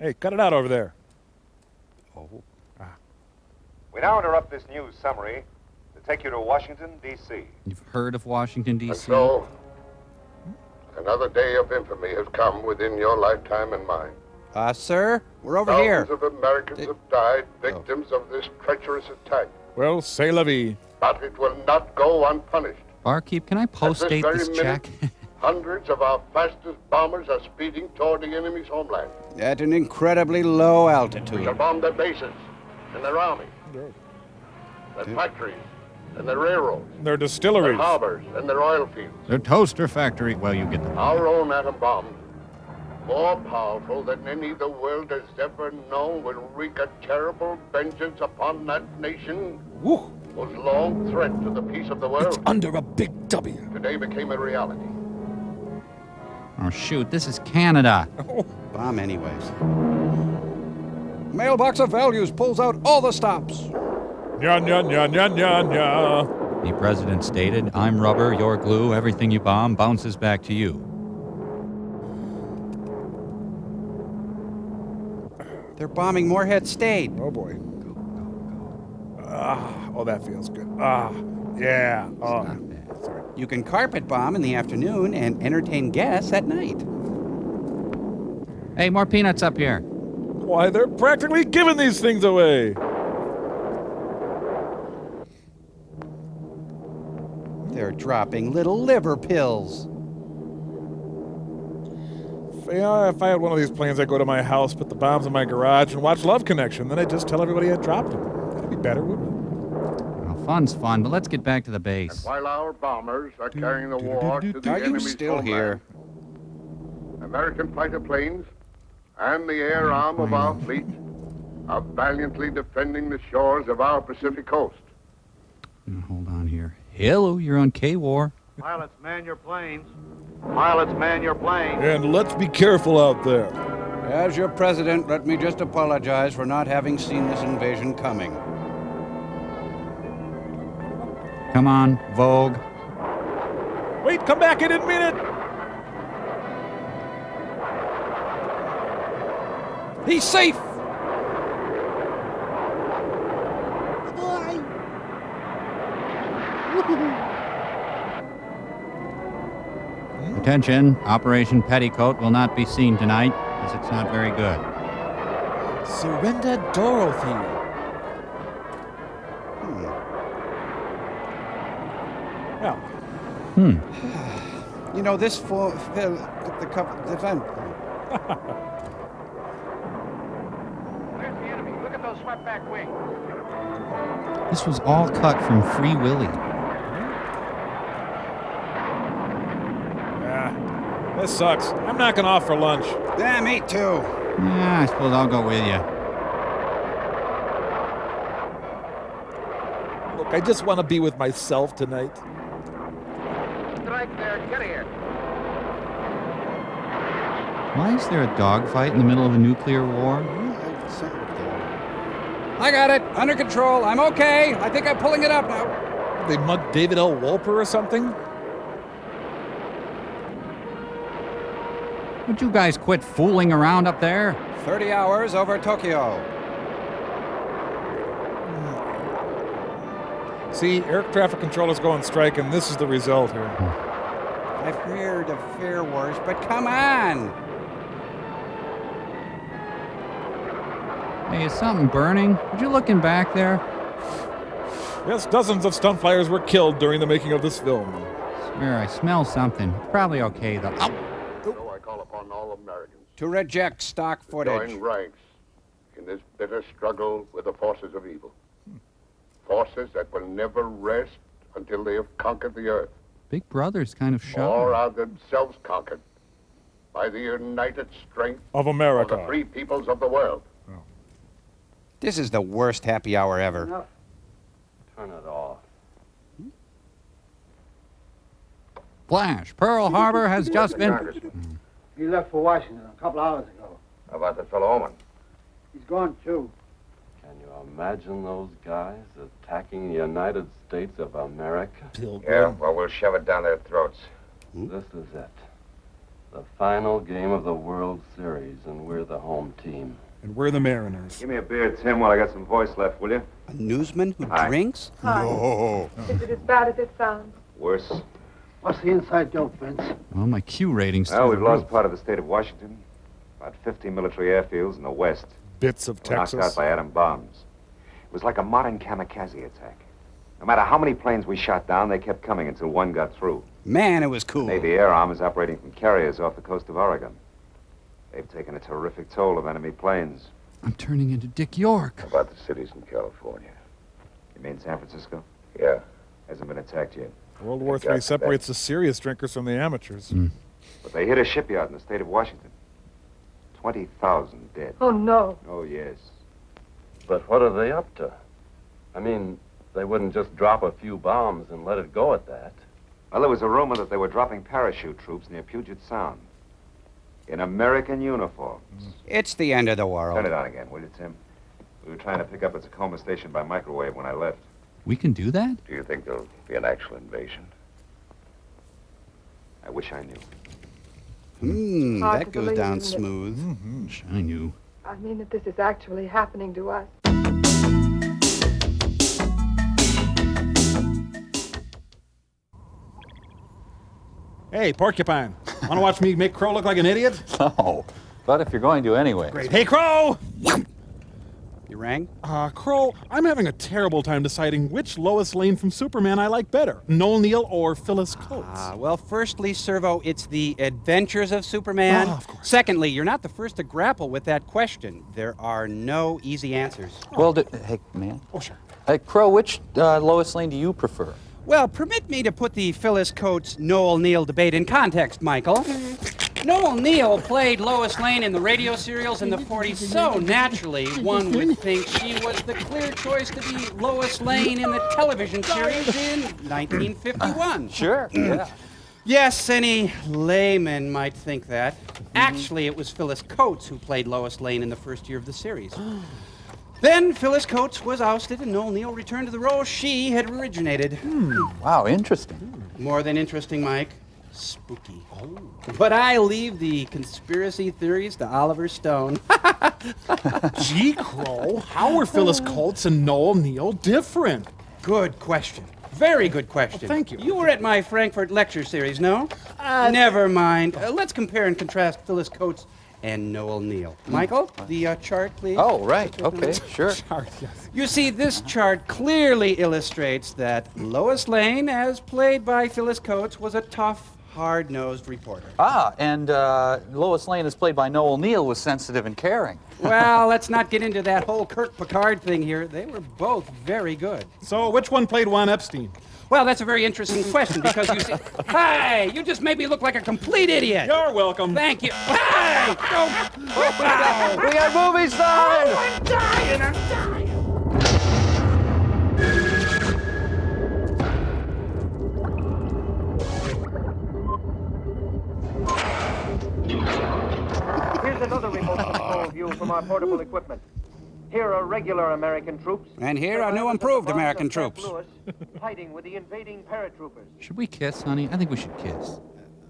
Hey, cut it out over there. Oh. We now interrupt this news summary to take you to Washington, D.C. You've heard of Washington, D.C.? So, another day of infamy has come within your lifetime and mine. Sir, we're over Thousands here. of Americans have died victims of this treacherous attack. Well, c'est la vie. But it will not go unpunished. Barkeep, can I post-date At this very check? minute, hundreds of our fastest bombers are speeding toward the enemy's homeland. At an incredibly low We altitude. shall bomb their bases and their army, their factories and their railroads, Their their distilleries. harbors and their oil fields. The toaster factory. Well, you get the... Our own atom bomb, more powerful than any the world has ever known, will wreak a terrible vengeance upon that nation Woo. whose long threat to the peace of the world It's under a big W. today became a reality. Oh, shoot, this is Canada. Bomb anyways. Mailbox of Values pulls out all the stops. Nya, nya, nya, nya, nya, nya. The president stated, I'm rubber, you're glue, everything you bomb bounces back to you. They're bombing Moorhead State. Oh, boy. Oh, that feels good. Yeah. Oh. You can carpet bomb in the afternoon and entertain guests at night. Hey, more peanuts up here. Why, they're practically giving these things away. They're dropping little liver pills. If I had one of these planes, I'd go to my house, put the bombs in my garage, and watch Love Connection. Then I'd just tell everybody I dropped them. That'd be better, wouldn't it? Well, fun's fun, but let's get back to the And base. while our bombers are carrying the war to the Are you enemy's still homeland, here? American fighter planes and the air arm of our fleet are valiantly defending the shores of our Pacific coast. Now, hold on here. Hello, you're on K-War. Pilots, man your planes. Pilots, man your planes. And let's be careful out there. As your president, let me just apologize for not having seen this invasion coming. Come on, Vogue. Wait, come back, I didn't mean it. He's safe! Attention, Operation Petticoat will not be seen tonight, as it's not very good. Surrender Dorothy. Well. You know, this the couple. Where's the enemy? Look at those swept back wings. This was all cut from Free Willy. Yeah, this sucks. I'm knocking off for lunch. Yeah, me too. Yeah, I suppose I'll go with you. Look, I just want to be with myself tonight. Strike there. Get here. Why is there a dogfight in the middle of a nuclear war? I got it. Under control. I'm okay. I think I'm pulling it up now. They mugged David L. Wolper or something? Would you guys quit fooling around up there? 30 hours over Tokyo. See, air traffic controllers go on strike, and this is the result here. I've heard of fair wars, but come on. Hey, is something burning? Would you look in back there? Yes, dozens of stunt flyers were killed during the making of this film. Swear, I smell something. Probably okay, though. Ow. So I call upon all Americans to reject stock footage. Join ranks in this bitter struggle with the forces of evil. Forces that will never rest until they have conquered the earth. Big Brother's kind of shy. Or are themselves conquered by the united strength of America. Of the free peoples of the world. This is the worst happy hour ever. Turn it off. Flash, Pearl Harbor has just been... He left for Washington a couple hours ago. How about the fellow Oman? He's gone, too. Can you imagine those guys attacking the United States of America? Yeah, well, we'll shove it down their throats. This is it. The final game of the World Series, and we're the home team. And we're the Mariners. Give me a beer, Tim, while I got some voice left, will you? A newsman who Hi. drinks? Hi. No. Is it as bad as it sounds? Worse. What's the inside dope, Vince? Well, my Q rating's Well, through we've the lost roof. part of the state of Washington. About 50 military airfields in the west. Bits of Were knocked Texas. out by atom bombs. It was like a modern kamikaze attack. No matter how many planes we shot down, they kept coming until one got through. Man, it was cool. The Navy Air Arm is operating from carriers off the coast of Oregon. They've taken a terrific toll of enemy planes. I'm turning into Dick York. How about the cities in California? You mean San Francisco? Yeah. Hasn't been attacked yet. World War III separates the serious drinkers from the amateurs. But they hit a shipyard in the state of Washington. 20,000 dead. Oh, no. Oh, yes. But what are they up to? I mean, they wouldn't just drop a few bombs and let it go at that. Well, there was a rumor that they were dropping parachute troops near Puget Sound. In American uniforms. It's the end of the world. Turn it on again, will you, Tim? We were trying to pick up a Tacoma station by microwave when I left. We can do that? Do you think there'll be an actual invasion? I wish I knew. Hard That to goes believe, down isn't it? smooth. Wish I knew. I mean that this is actually happening to us. Hey, Porcupine. Want to watch me make Crow look like an idiot? No. But if you're going to anyway. Great. Hey, Crow! You rang? Crow, I'm having a terrible time deciding which Lois Lane from Superman I like better, Noel Neill or Phyllis Coates. Well, firstly, Servo, it's the adventures of Superman. Of course. Secondly, you're not the first to grapple with that question. There are no easy answers. Well, hey, man. Oh, sure. Hey, Crow, which Lois Lane do you prefer? Well, permit me to put the Phyllis Coates Noel Neill debate in context, Michael. Noel Neill played Lois Lane in the radio serials in the 40s so naturally, one would think she was the clear choice to be Lois Lane in the television series in 1951. Sure, yeah. Yes, any layman might think that. Actually, it was Phyllis Coates who played Lois Lane in the first year of the series. Then Phyllis Coates was ousted and Noel Neill returned to the role she had originated. Wow, interesting. More than interesting, Mike. Spooky. But I leave the conspiracy theories to Oliver Stone. Gee, Crow, how are Phyllis Coates and Noel Neill different? Good question. Very good question. Oh, thank you. You were at my Frankfurt lecture series, no? Never mind. Let's compare and contrast Phyllis Coates and Noel Neal. Michael, the chart, please. Oh, right. Okay, sure. Chart, yes. You see, this chart clearly illustrates that Lois Lane, as played by Phyllis Coates, was a tough, hard-nosed reporter. Ah, and Lois Lane, as played by Noel Neal, was sensitive and caring. Well, let's not get into that whole Kirk Picard thing here. They were both very good. So, which one played Juan Epstein? Well, that's a very interesting question because you see... Hey, you just made me look like a complete idiot. You're welcome. Thank you. Hey! Don't... Oh, We got movie time! Oh, I'm dying. I'm dying. Here's another remote control view from our portable equipment. Here are regular American troops. And here are new improved American troops. Fighting with the invading paratroopers. Should we kiss, honey? I think we should kiss.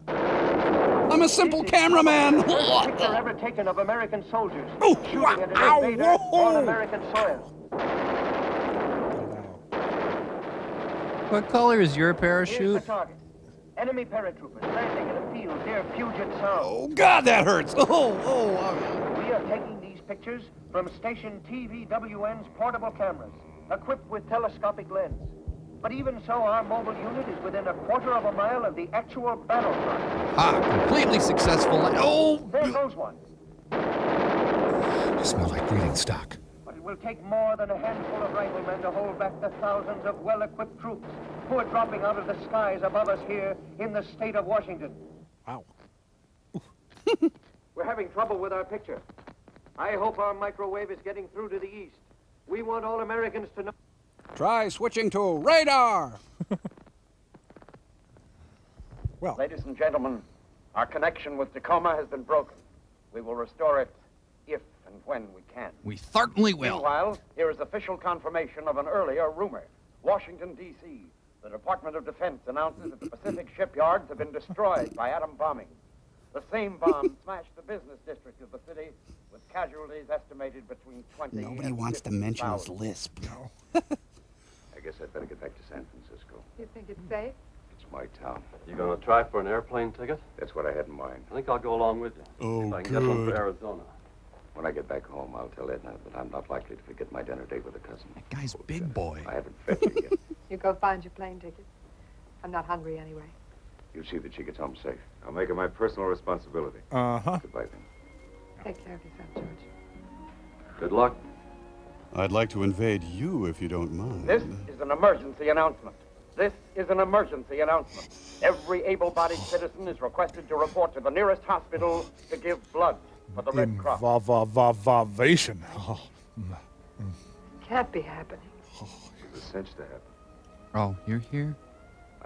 I'm a simple cameraman. Picture ever taken of American soldiers shooting at an invader on American soil. What color is your Here's parachute? the target. Enemy paratroopers landing in a field near Puget Sound. Oh, God, that hurts. We are taking these pictures from station TVWN's portable cameras, equipped with telescopic lens. But even so, our mobile unit is within a quarter of a mile of the actual battle front. Ah, completely successful. Oh! There goes one. You smell like breeding stock. But it will take more than a handful of riflemen to hold back the thousands of well-equipped troops who are dropping out of the skies above us here in the state of Washington. Wow. We're having trouble with our picture. I hope our microwave is getting through to the east. We want all Americans to know. Try switching to radar. Well, ladies and gentlemen, our connection with Tacoma has been broken. We will restore it if and when we can. We certainly will. Meanwhile, here is official confirmation of an earlier rumor. Washington, D.C. The Department of Defense announces that the Pacific shipyards have been destroyed by atom bombing. The same bomb smashed the business district of the city, with casualties estimated between 20 Nobody and wants to mention his 50,000. lisp. I guess I'd better get back to San Francisco. You think it's safe? It's my town. You gonna try for an airplane ticket? That's what I had in mind. I think I'll go along with you. Oh, if I can get one good. for Arizona. When I get back home, I'll tell Edna that I'm not likely to forget my dinner date with a cousin. That guy's big boy. I haven't fed you yet. You go find your plane ticket. I'm not hungry anyway. You see that she gets home safe. I'll make it my personal responsibility. Uh-huh. Goodbye, then. Take care of yourself, George. Good luck. I'd like to invade you if you don't mind. This is an emergency announcement. This is an emergency announcement. Every able-bodied citizen is requested to report to the nearest hospital to give blood for the Red Cross. Invavation. Oh. Can't be happening. It's a cinch to happen. Oh, you're here?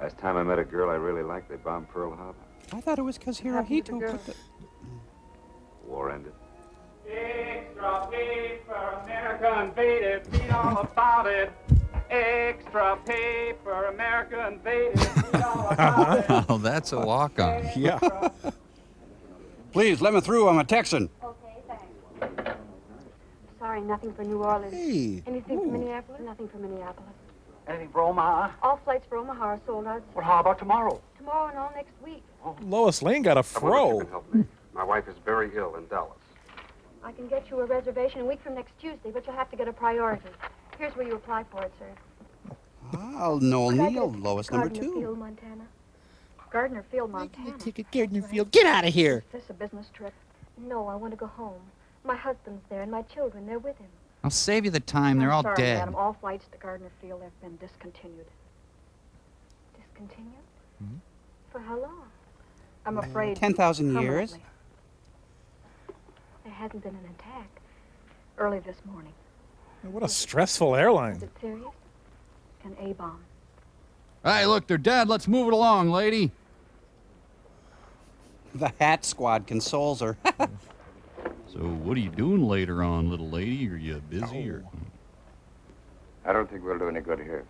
Last time I met a girl I really liked, they bombed Pearl Harbor. I thought it was because Hirohito put the... War ended. Extra paper, America invaded, read all about it. Extra paper, America invaded, read all about it. Oh, that's a walk-on. Yeah. Please, let me through. I'm a Texan. Okay, thanks. Sorry, nothing for New Orleans. Hey. Anything for Minneapolis? Nothing for Minneapolis. Anything for Omaha? All flights for Omaha are sold out. Well, how about tomorrow? Tomorrow and all next week. Lois Lane got a fro. My wife is very ill in Dallas. I can get you a reservation a week from next Tuesday, but you'll have to get a priority. Here's where you apply for it, sir. Ah, Noel Neal, Lois number Gardner 2. Field, Montana. Gardner Field, Montana. Gardner Field. Get out of here. Is this a business trip? No, I want to go home. My husband's there, and my children, they're with him. I'll save you the time. They're all Sorry, dead. Madam. All flights to Gardner Field have been discontinued. Discontinued? For how long? I'm afraid 10,000 years. permanently. There hasn't been an attack. Early this morning. What a stressful airline. Is it serious? An A-bomb. Hey, look, they're dead. Let's move it along, lady. The Hat Squad consoles her. So what are you doing later on, little lady? Are you busy or... I don't think we'll do any good here.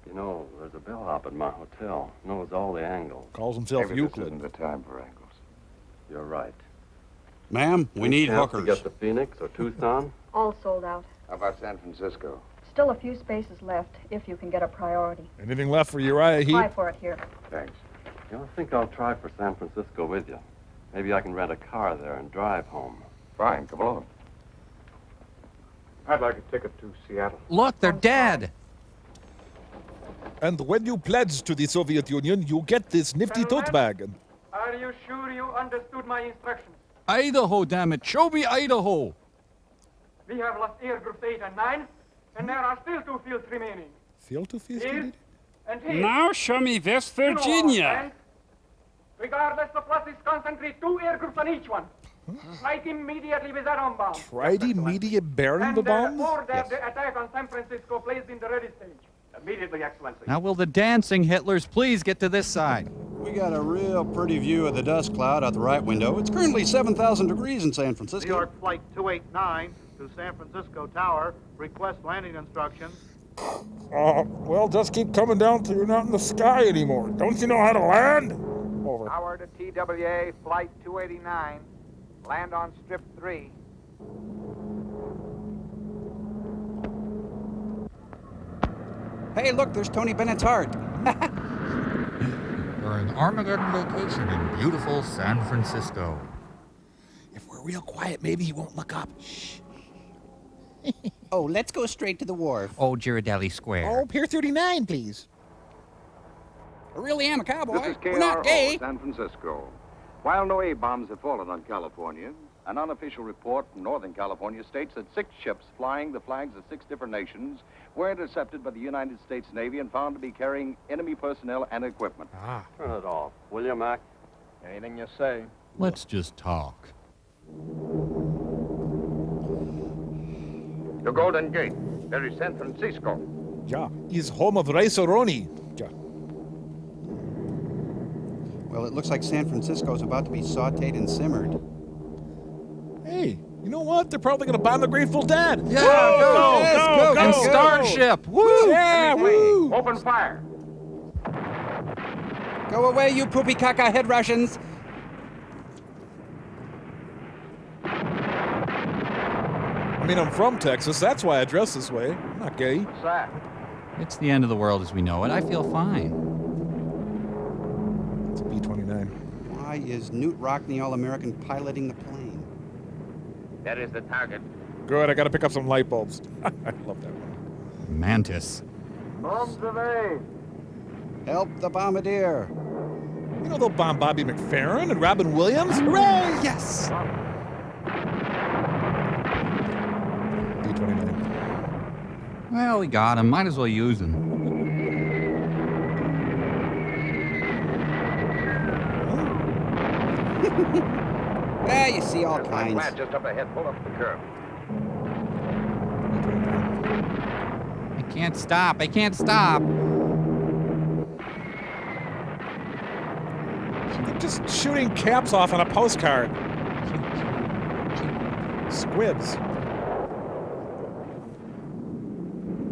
You know, there's a bellhop at my hotel. Knows all the angles. Calls himself Maybe Euclid. This isn't the time for angles. You're right. Ma'am, we Any need chance to hookers. get the Phoenix or Tucson? All sold out. How about San Francisco? Still a few spaces left, if you can get a priority. Anything left for Uriah Heep? Apply for it here. Thanks. You know, I think I'll try for San Francisco with you. Maybe I can rent a car there and drive home. Fine, come along. I'd like a ticket to Seattle. Look, they're dead. And when you pledge to the Soviet Union, you get this nifty tote bag. And Are you sure you understood my instructions? Idaho, damn it. Show me Idaho. We have lost air groups 8 and 9, and there are still 2 fields remaining. Field to field? Here and here. Now show me West You know, Virginia. right? Regardless of losses, concentrate 2 air groups on each one. Strike immediately with atom bomb. tried immediate bearing the bomb? Order the attack on San Francisco placed in the ready stage. Immediately, Excellency. Now will the dancing Hitlers please get to this side? We got a real pretty view of the dust cloud out the right window. It's currently 7,000 degrees in San Francisco. New York Flight 289 to San Francisco Tower. Request landing instructions. Well, just keep coming down till you're not in the sky anymore. Don't you know how to land? Over. Tower to TWA Flight 289. Land on Strip 3. Hey, look, there's Tony Bennett's heart. We're an Armageddon vacation in beautiful San Francisco. If we're real quiet, maybe he won't look up. Shh. Oh, let's go straight to the wharf. Oh, Ghirardelli Square. Oh, Pier 39, please. I really am a cowboy. This is We're not KRO, gay. San Francisco. While no A-bombs have fallen on California, an unofficial report from Northern California states that 6 ships flying the flags of 6 different nations were intercepted by the United States Navy and found to be carrying enemy personnel and equipment. Turn it off, will you, Mac? Anything you say. Let's just talk. The Golden Gate. There is San Francisco. Yeah, is home of Rice-A-Roni. Yeah. Well, it looks like San Francisco's about to be sautéed and simmered. Hey, you know what? They're probably going to bomb the Grateful Dead. Yeah, go, and Starship. Woo! Yeah, woo! Open fire. Go away, you poopy caca head Russians. I mean, I'm from Texas. That's why I dress this way. I'm not gay. What's that? It's the end of the world as we know it. I feel fine. It's a B-29. Why is Newt Rockney All-American piloting the plane? That is the target. Good, I got to pick up some light bulbs. I love that one. Mantis. Bombs evade. Help the bombardier. You know they'll bomb Bobby McFerrin and Robin Williams? Hooray! Yes! B-29. Well, we got him. Might as well use him. You see all kinds. Lad just up ahead. Pull up the curb. I can't stop. I can't stop. They're just shooting caps off on a postcard. Squibs.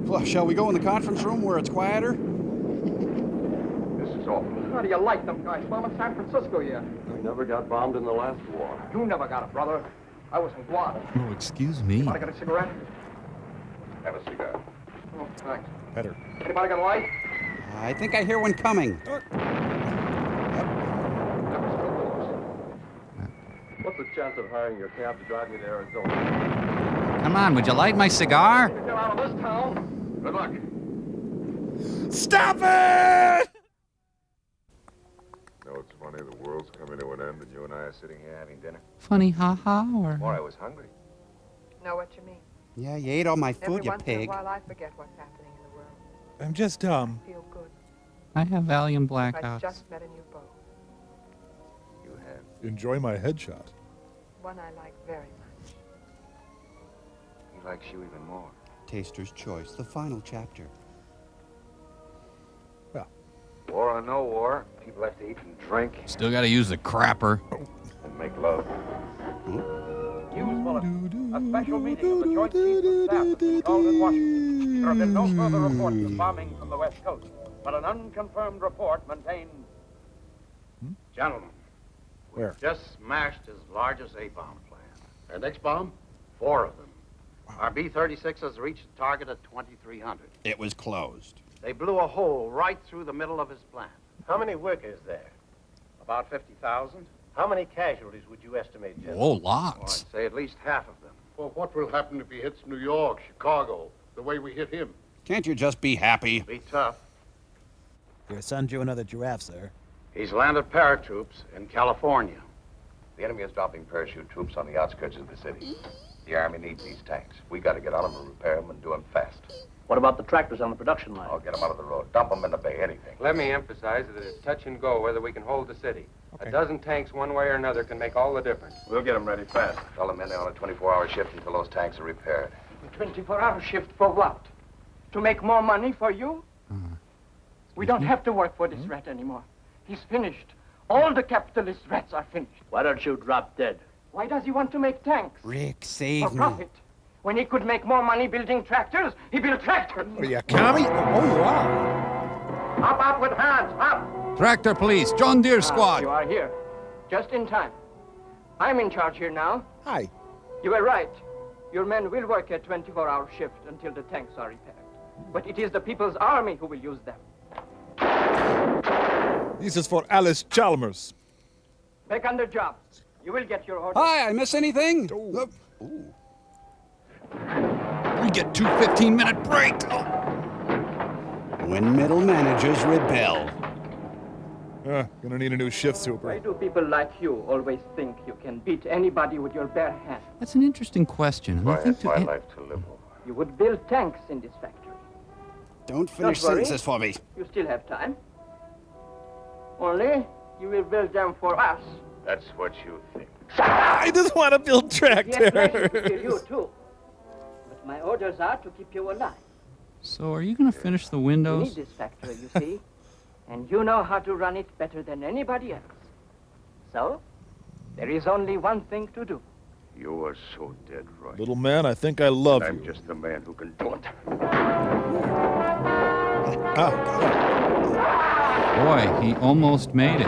Well, shall we go in the conference room where it's quieter? This is awful. How do you like them guys bombing San Francisco yet? We never got bombed in the last war. You never got it, brother. I was in Guam. Oh, excuse me. Want to get a cigarette? Have a cigar. Oh, thanks. Better. Anybody got a light? I think I hear one coming. What's the chance of hiring your cab to drive me to Arizona? Come on, would you light my cigar? Get out of this town. Good luck. Stop it! You know, it's funny, the world's coming to an end, and you and I are sitting here having dinner. Funny, ha-ha, or... Boy, I was hungry. Know what you mean. Yeah, you ate all my Every food, you once in a pig. while, I forget what's happening in the world. I'm just, Feel good. I have Valium I blackouts. just met a new beau. You have. enjoy my headshot. One I like very much. He likes you even more. Taster's Choice, the final chapter. War or no war, people have to eat and drink Still gotta use the crapper. and make love. News bulletin. A special meeting of the Joint Chiefs of Staff has been called in Washington. There have been no further reports of bombing from the West Coast, but an unconfirmed report maintains... Gentlemen, Where? just smashed his largest A-bomb plant. Our next bomb? 4 of them. Our B-36s reached a target at 2,300. It was closed. They blew a hole right through the middle of his plant. How many workers there? About 50,000. How many casualties would you estimate, General? Oh, lots. I'd say at least half of them. Well, what will happen if he hits New York, Chicago, the way we hit him? Can't you just be happy? Be tough. Your son drew another giraffe, sir. He's landed paratroops in California. The enemy is dropping parachute troops on the outskirts of the city. The Army needs these tanks. We got to get on them and repair them and do them fast. What about the tractors on the production line? I'll get them out of the road. Dump them in the bay, anything. Let me emphasize that it's touch and go whether we can hold the city. Okay. A dozen tanks one way or another can make all the difference. We'll get them ready fast. Tell the men they're on a 24-hour shift until those tanks are repaired. A 24-hour shift for what? To make more money for you? We don't have to work for this rat anymore. He's finished. All the capitalist rats are finished. Why don't you drop dead? Why does he want to make tanks? Rick, For save me. profit. When he could make more money building tractors, he built tractors. What are you, a commie? Oh, you are. Up with hands, up! Tractor police, John Deere You squad. are here. Just in time. I'm in charge here now. Hi. You were right. Your men will work a 24-hour shift until the tanks are repaired. But it is the People's Army who will use them. This is for Alice Chalmers. Back on the job. You will get your orders. Hi, I miss anything? Oh. Ooh. We get 2 15-minute breaks. When middle managers rebel. Gonna need a new shift super. Why do people like you always think you can beat anybody with your bare hands? That's an interesting question. And I think my life to live over. You would build tanks in this factory. Don't finish Don't worry. sentences for me. You still have time. Only, you will build them for us. That's what you think. I just want to build He has pleasure to kill tractors. you, too. But my orders are to keep you alive. So are you going to finish the You windows? need this factory, you see. And you know how to run it better than anybody else. So, there is only one thing to do. You are so dead right. Little man, I think I love I'm you. just the man who can do it. Boy, he almost made it.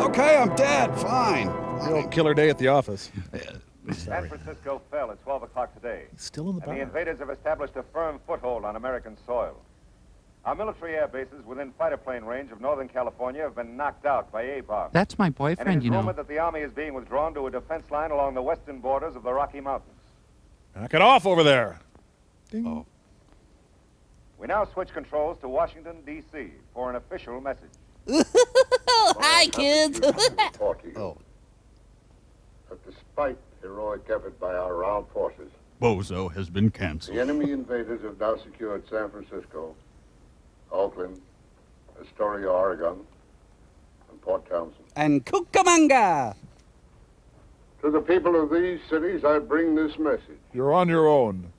Okay, I'm dead. Fine. The old killer day at the office. San Francisco fell at 12 o'clock today. Still in the And the bar. invaders have established a firm foothold on American soil. Our military air bases within fighter plane range of Northern California have been knocked out by A-bombs. That's my And it boyfriend, is you know. rumored that the Army is being withdrawn to a defense line along the western borders of the Rocky Mountains. Knock it off over there. Ding. Oh. We now switch controls to Washington, D.C. for an official message. Hi, kids. Oh. That despite heroic effort by our armed forces, Bozo has been canceled. the enemy invaders have now secured San Francisco, Oakland, Astoria, Oregon, and Port Townsend. And Cucamonga. To the people of these cities, I bring this message. You're on your own.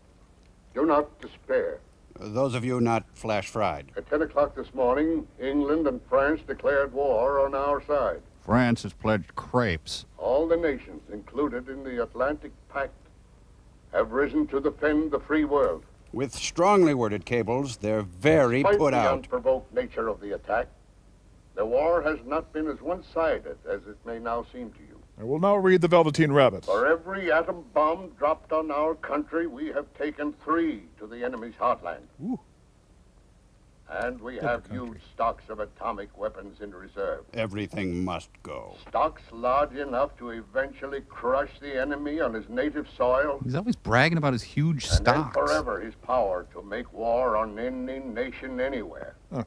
Do not despair. Those of you not flash fried. At 10 o'clock this morning, England and France declared war on our side. France has pledged crepes. All the nations included in the Atlantic Pact have risen to defend the free world. With strongly worded cables, they're very Despite put the out. unprovoked nature of the attack, the war has not been as one-sided as it may now seem to you. I will now read the Velveteen Rabbit. For every atom bomb dropped on our country, we have taken 3 to the enemy's heartland. Ooh. And we have huge stocks of atomic weapons in reserve. Everything must go. Stocks large enough to eventually crush the enemy on his native soil. He's always bragging about his huge And then stocks. forever his power to make war on any nation anywhere. Huh.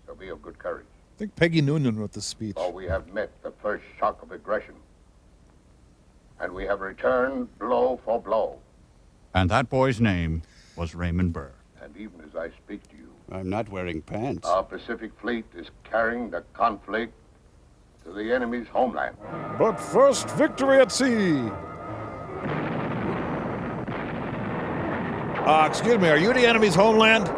So be of good courage. I think Peggy Noonan wrote this speech. For we have met the first shock of aggression. And we have returned blow for blow. And that boy's name was Raymond Burr. And even as I speak to you, I'm not wearing pants. our Pacific Fleet is carrying the conflict to the enemy's homeland. But first, victory at sea. Excuse me, are you the enemy's homeland?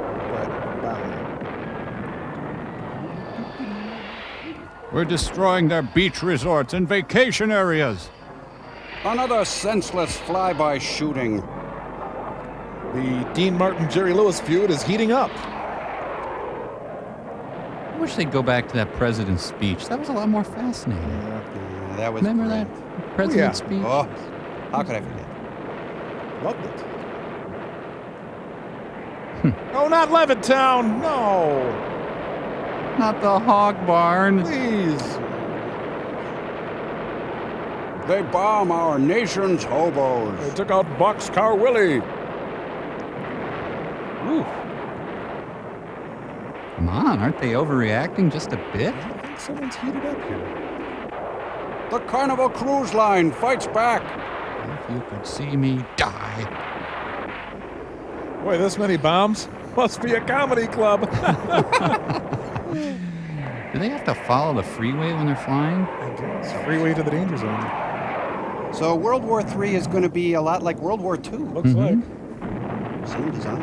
We're destroying their beach resorts and vacation areas. Another senseless flyby shooting. The Dean Martin-Jerry Lewis feud is heating up. I wish they'd go back to that president's speech. That was a lot more fascinating. Yeah, that was Remember great. that president's speech? Oh, how could I forget? Loved it. Oh, not Levittown! No! Not the hog barn. Please. They bomb our nation's hobos. They took out Boxcar Willie. Ooh. Come on, aren't they overreacting just a bit? I think someone's heated up here. The Carnival Cruise Line fights back. If you could see me die. Boy, this many bombs? Must be a comedy club. Do they have to follow the freeway when they're flying? I guess. Freeway to the danger zone. So World War III is going to be a lot like World War II. Looks like. Same design.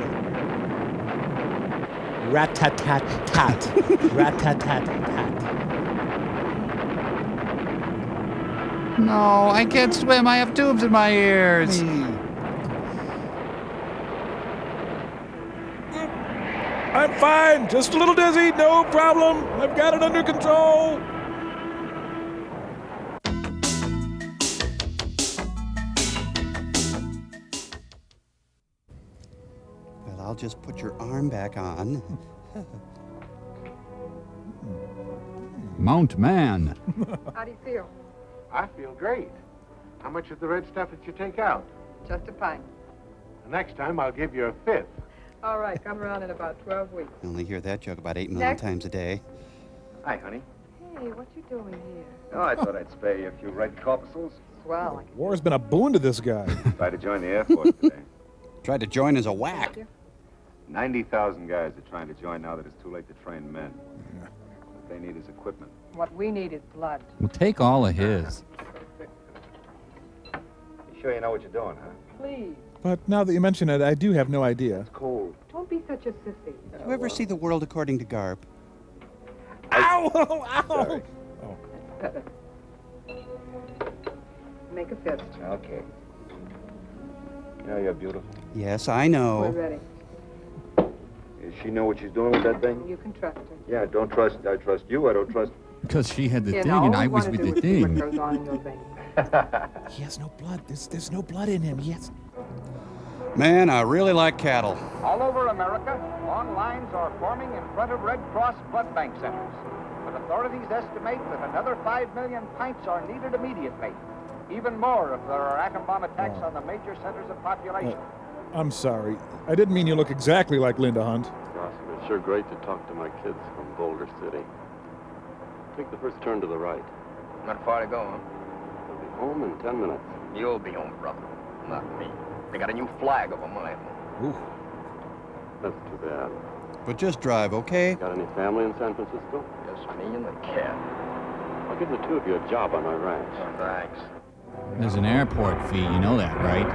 Rat-tat-tat-tat. Rat-tat-tat-tat. No, I can't swim. I have tubes in my ears. I'm fine. Just a little dizzy. No problem. I've got it under control. Well, I'll just put your arm back on. Mount Man. How do you feel? I feel great. How much of the red stuff did you take out? Just a pint. The next time I'll give you a fifth. All right, come around in about 12 weeks. I only hear that joke about 8 million Next. times a day. Hi, honey. Hey, what you doing here? Oh, I thought I'd spare you a few red corpuscles. Swell. War's been a boon to this guy. Tried to join the Air Force today. Tried to join as a whack. 90,000 guys are trying to join now that it's too late to train men. What they need is equipment. What we need is blood. We'll take all of his. You sure you know what you're doing, huh? Please, But now that you mention it, I do have no idea. Cold. don't be such a sissy. Do you ever see The World According to Garp? Ow! Ow! Sorry. Better. Make a fist. Okay. You know you're beautiful. Yes, I know. We're ready. Does she know what she's doing with that thing? You can trust her. Yeah, don't trust. I trust you. I don't trust. Because she had the You thing know, and all I we was wanna with do the is see what thing. goes on in your veins. He has no blood. There's no blood in him. He has... Man, I really like cattle. All over America, long lines are forming in front of Red Cross blood bank centers. But authorities estimate that another 5 million pints are needed immediately. Even more if there are atom bomb attacks on the major centers of population. I'm sorry. I didn't mean you look exactly like Linda Hunt. Gosh, it's sure great to talk to my kids from Boulder City. Take the first turn to the right. Not far to go, huh? We'll be home in 10 minutes. You'll be home, brother. Not me. They got a new flag over my home. Ooh. That's too bad. But just drive, okay? Got any family in San Francisco? Just me and the cat. I'll give the two of you a job on my ranch. Oh, thanks. There's an airport fee, you know that, right?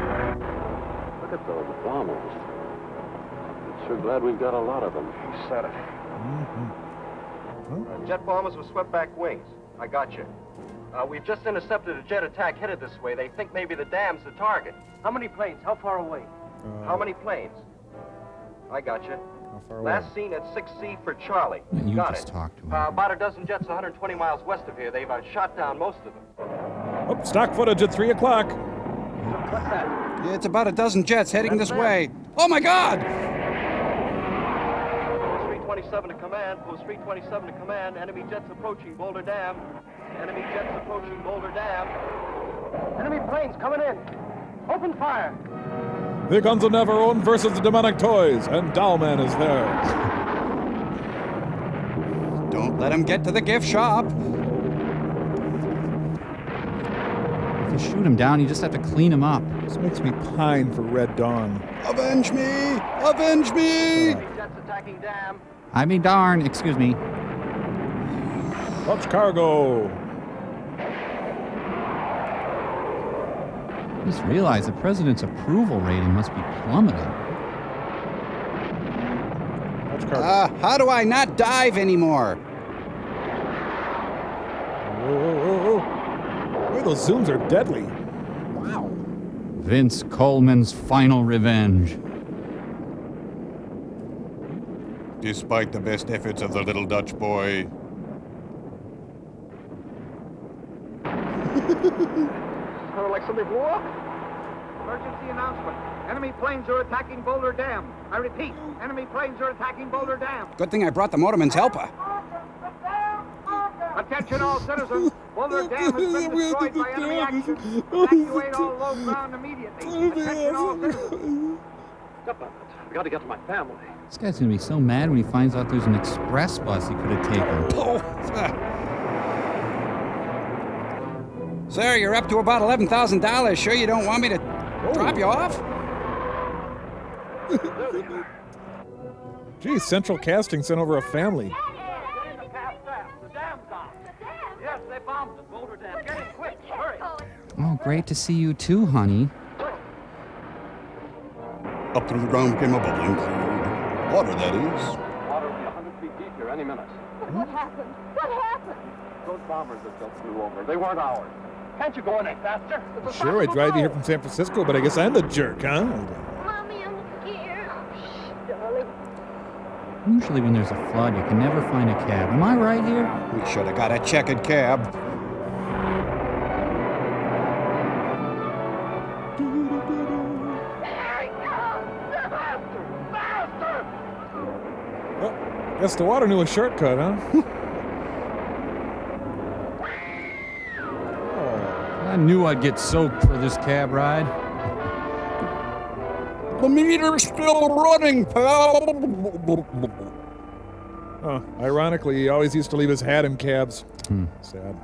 Look at those bombers. I'm sure glad we've got a lot of them. You said it. Jet bombers with swept back wings. I got you. We've just intercepted a jet attack headed this way. They think maybe the dam's the target. How many planes? How far away? How many planes? I got you. How far away? Last seen at 6C for Charlie. You Got just it. talked to him. About a dozen jets 120 miles west of here. They've shot down most of them. Oh, stock footage at 3 o'clock. What's that? Yeah, it's about a dozen jets heading this way. Oh my God! Post 327 to command. Post 327 to command. Enemy jets approaching Boulder Dam. Enemy jets approaching Boulder Dam. Enemy planes coming in. Open fire. The Guns of Navarone versus the Demonic Toys, and Dollman is there. Don't let him get to the gift shop. If you shoot him down, you just have to clean him up. This makes me pine for Red Dawn. Avenge me! Avenge me! Enemy jets attacking Dam. I mean, darn, excuse me. Watch cargo. Just realize the president's approval rating must be plummeting. Watch cargo. How do I not dive anymore? Whoa, whoa, whoa, whoa. Boy, those zooms are deadly. Wow. Vince Coleman's final revenge. Despite the best efforts of the little Dutch boy. Sounded like somebody blew up. Emergency announcement. Enemy planes are attacking Boulder Dam. I repeat, enemy planes are attacking Boulder Dam. Good thing I brought the motorman's helper. Attention, Attention all citizens. Boulder Dam has been destroyed by enemy action. Evacuate all low ground immediately. Attention all citizens. Stop on it. I got to get to my family. This guy's gonna be so mad when he finds out there's an express bus he could have taken. Sir, you're up to about $11,000. Sure you don't want me to drop you off? Geez, Central Casting sent over a family. The dam's on. Yes, they bombed the Boulder Dam. Get in quick. Hurry. Oh, great to see you too, honey. Up through the ground came a bubbling cloud. Water, that is. Water will be 100 feet deep here any minute. What happened? What happened? Those bombers that just flew over, they weren't ours. Can't you go any faster? Sure, I drive you here from San Francisco, but I guess I'm the jerk, huh? Mommy, I'm scared. Shh, darling. Usually when there's a flood, you can never find a cab. Am I right here? We should have got a checkered cab. Well, guess the water knew a shortcut, huh? I knew I'd get soaked for this cab ride. The meter's still running, pal. Oh, ironically, he always used to leave his hat in cabs. Sad.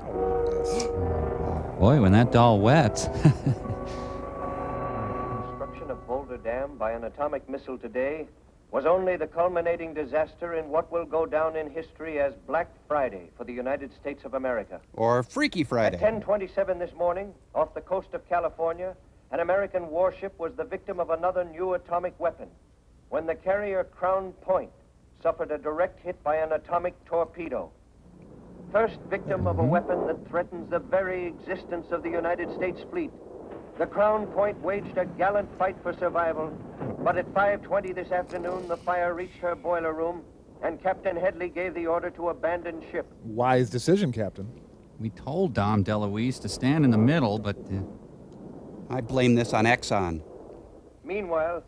Oh, yes. Boy, when that doll wets. Destruction of Boulder Dam by an atomic missile today was only the culminating disaster in what will go down in history as Black Friday for the United States of America. Or Freaky Friday. At 10:27 this morning, off the coast of California, an American warship was the victim of another new atomic weapon when the carrier Crown Point suffered a direct hit by an atomic torpedo. First victim of a weapon that threatens the very existence of the United States fleet. The Crown Point waged a gallant fight for survival, but at 5:20 this afternoon, the fire reached her boiler room, and Captain Headley gave the order to abandon ship. Wise decision, Captain. We told Dom DeLuise to stand in the middle, but... I blame this on Exxon. Meanwhile,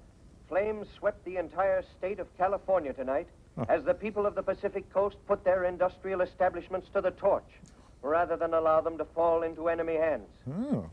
flames swept the entire state of California tonight as the people of the Pacific Coast put their industrial establishments to the torch, rather than allow them to fall into enemy hands. Oh.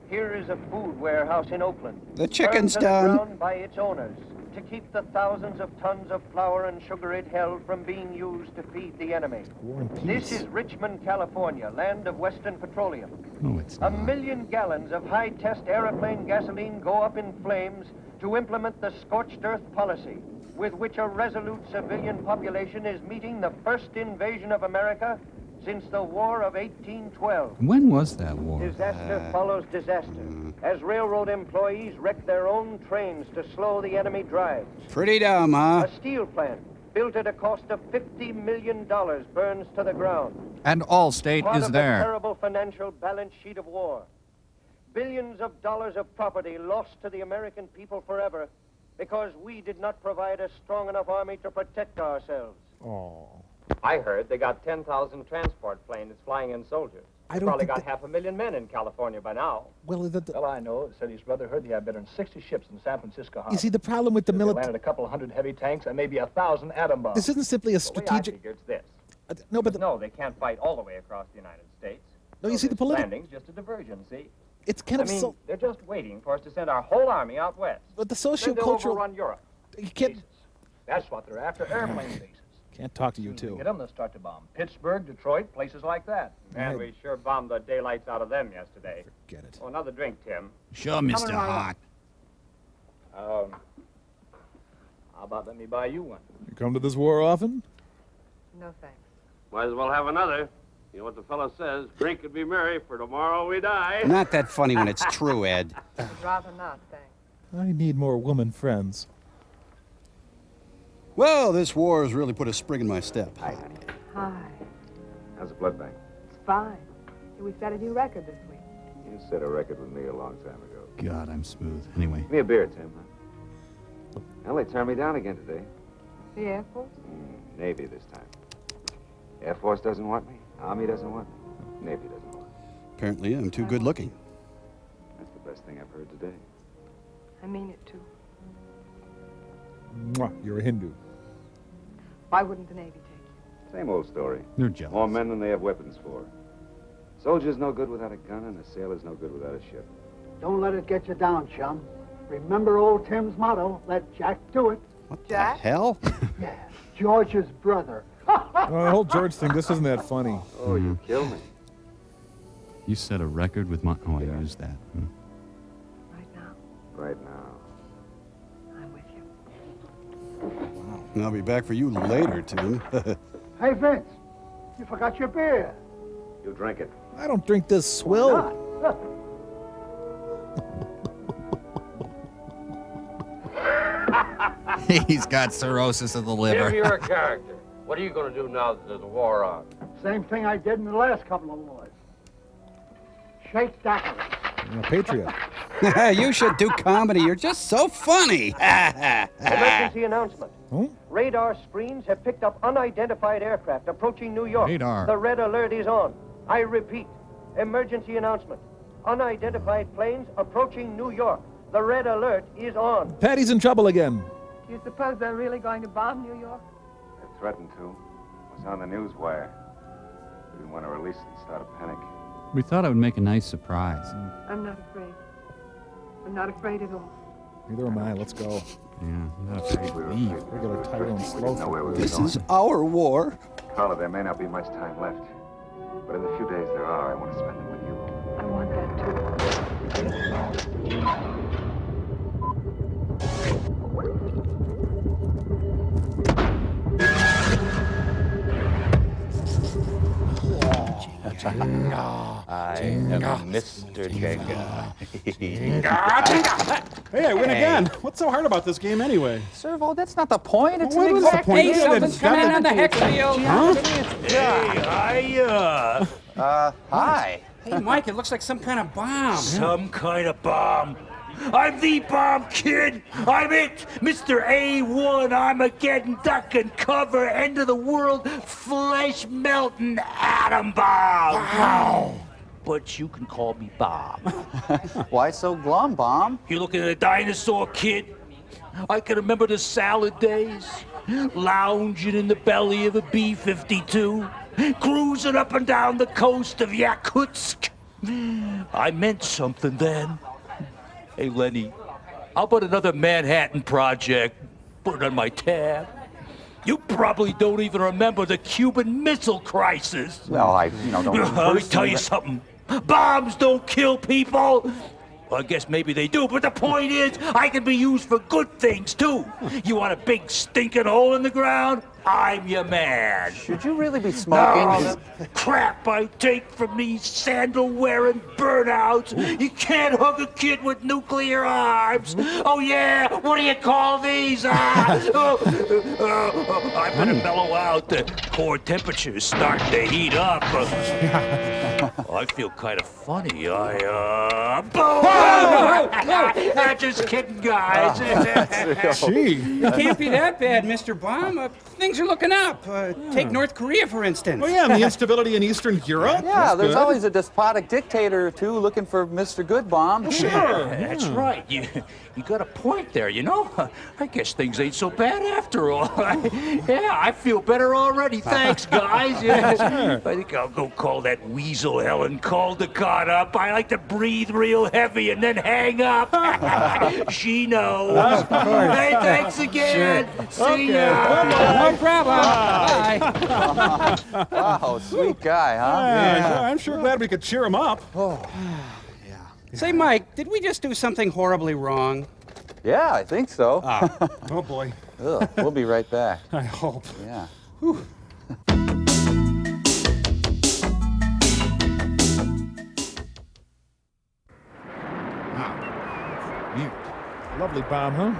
Here is a food warehouse in Oakland. The chicken's burned to the done. ground by its owners to keep the thousands of tons of flour and sugar it held from being used to feed the enemy. War and This peace. is Richmond, California, land of Western Petroleum. No, it's A million gallons of high-test airplane gasoline go up in flames to implement the scorched earth policy, with which a resolute civilian population is meeting the first invasion of America since the War of 1812. When was that war? Disaster follows disaster, as railroad employees wreck their own trains to slow the enemy drive. Pretty dumb, huh? A steel plant built at a cost of $50 million burns to the ground. And Allstate Part is of the there. terrible financial balance sheet of war. Billions of dollars of property lost to the American people forever because we did not provide a strong enough army to protect ourselves. Oh. I heard they got 10,000 transport planes flying in soldiers. I They don't probably think got 500,000 men in California by now. Well, Well, I know. Said his brother heard they had better than 60 ships in San Francisco harbor. you see, the problem with the They military... landed a couple of hundred heavy tanks and maybe 1,000 atom bombs. This isn't simply a The way I strategic... figure it's this. No, but... No, they can't fight all the way across the United States. No, you So see, the this political... landing's just a diversion, see? It's kind of I mean, so... they're just waiting for us to send our whole army out west. But the Then they'll socio-cultural... overrun Europe. You can't... That's what they're after, airplane bases. Can't talk to you, As soon as too. they get them, they'll start to bomb. Pittsburgh, Detroit, places like that. Man, we sure bombed the daylights out of them yesterday. Get it. Oh, another drink, Tim. Sure, Mr. Hart. How about let me buy you one? You come to this war often? No, thanks. Might as well have another. You know what the fellow says, drink and be merry, for tomorrow we die. Not that funny when it's true, Ed. I'd rather not, thanks. I need more woman friends. Well, this war has really put a spring in my step. Hi. How's the blood bank? It's fine. We set a new record this week. You set a record with me a long time ago. God, I'm smooth. Anyway. Give me a beer, Tim. Well, they turned me down again today. The Air Force? Navy this time. Air Force doesn't want me. Army doesn't want me. Navy doesn't want me. Apparently, I'm too good looking. That's the best thing I've heard today. I mean it, too. Mwah, you're a Hindu. Why wouldn't the Navy take you? It's Same old story. They're jealous. More men than they have weapons for. Soldier's no good without a gun, and a sailor's no good without a ship. Don't let it get you down, chum. Remember old Tim's motto, let Jack do it. What the hell? Yeah, George's brother. Well, the whole George thing, this isn't that funny. Oh, you kill me. You set a record with my... Oh, I used that. Right now. And I'll be back for you later, Tim. Hey, Vince, you forgot your beer. You drink it. I don't drink this swill. He's got cirrhosis of the liver. Jim, you're a character. What are you going to do now that there's a war on? Same thing I did in the last couple of wars. Shake daiquiris. I'm a patriot. You should do comedy. You're just so funny. Emergency announcement. Hmm? Radar screens have picked up unidentified aircraft approaching New York. Radar. The red alert is on. I repeat, emergency announcement. Unidentified planes approaching New York. The red alert is on. Patty's in trouble again. Do you suppose they're really going to bomb New York? They threatened to. It was on the news wire. We didn't want to release it and start a panic. We thought it would make a nice surprise. I'm not afraid. I'm not afraid at all. Neither am I. Let's go. Yeah, I'm not afraid to leave. Regular Tyrone slow. This is our war. Carla, there may not be much time left. But in the few days there are, I want to spend them with you. I want that too. I am Mr. Jenga. Hey, I win again. What's so hard about this game anyway? Servo, that's not the point. It's What an is the exact point? Hey, something's coming on the hex field. Hi. Hey, Mike, it looks like some kind of bomb. Some kind of bomb. I'm the bomb kid. I'm it, Mr. A1 Armageddon duck and cover, end of the world, flesh melting atom bomb. Wow. But you can call me Bob. Why so glum, Bomb? You looking at a dinosaur, kid? I can remember the salad days, lounging in the belly of a B-52, cruising up and down the coast of Yakutsk. I meant something then. Hey, Lenny, how about another Manhattan Project? Put it on my tab. You probably don't even remember the Cuban Missile Crisis. Well, don't. Let me tell you something. Bombs don't kill people. Well, I guess maybe they do, but the point is, I can be used for good things, too. You want a big stinking hole in the ground? I'm your man. Should you really be smoking? No, the crap I take from these sandal-wearing burnouts. You can't hook a kid with nuclear arms. Oh, yeah? What do you call these? I better mellow out. The core temperature's starting to heat up. I feel kind of funny. Boom! Just kidding, guys. Gee. It can't be that bad, Mr. Bomb. Things are looking up. Take North Korea, for instance. Oh, yeah, and the instability in Eastern Europe. Yeah, there's always a despotic dictator or two looking for Mr. Good Bomb. Sure, that's right. You got a point there, you know? I guess things ain't so bad after all. Yeah, I feel better already. Thanks, guys. Yeah. I think I'll go call that weasel Helen Caldecott up. I like to breathe real heavy and then hang up. She knows. Hey, thanks again. Sure. See ya. No problem. Bye. Wow, sweet guy, huh? Yeah, I'm sure glad we could cheer him up. Oh. Say, Mike, did we just do something horribly wrong? Yeah, I think so. Oh, boy. Ugh, we'll be right back. I hope. Yeah. Lovely bomb, huh?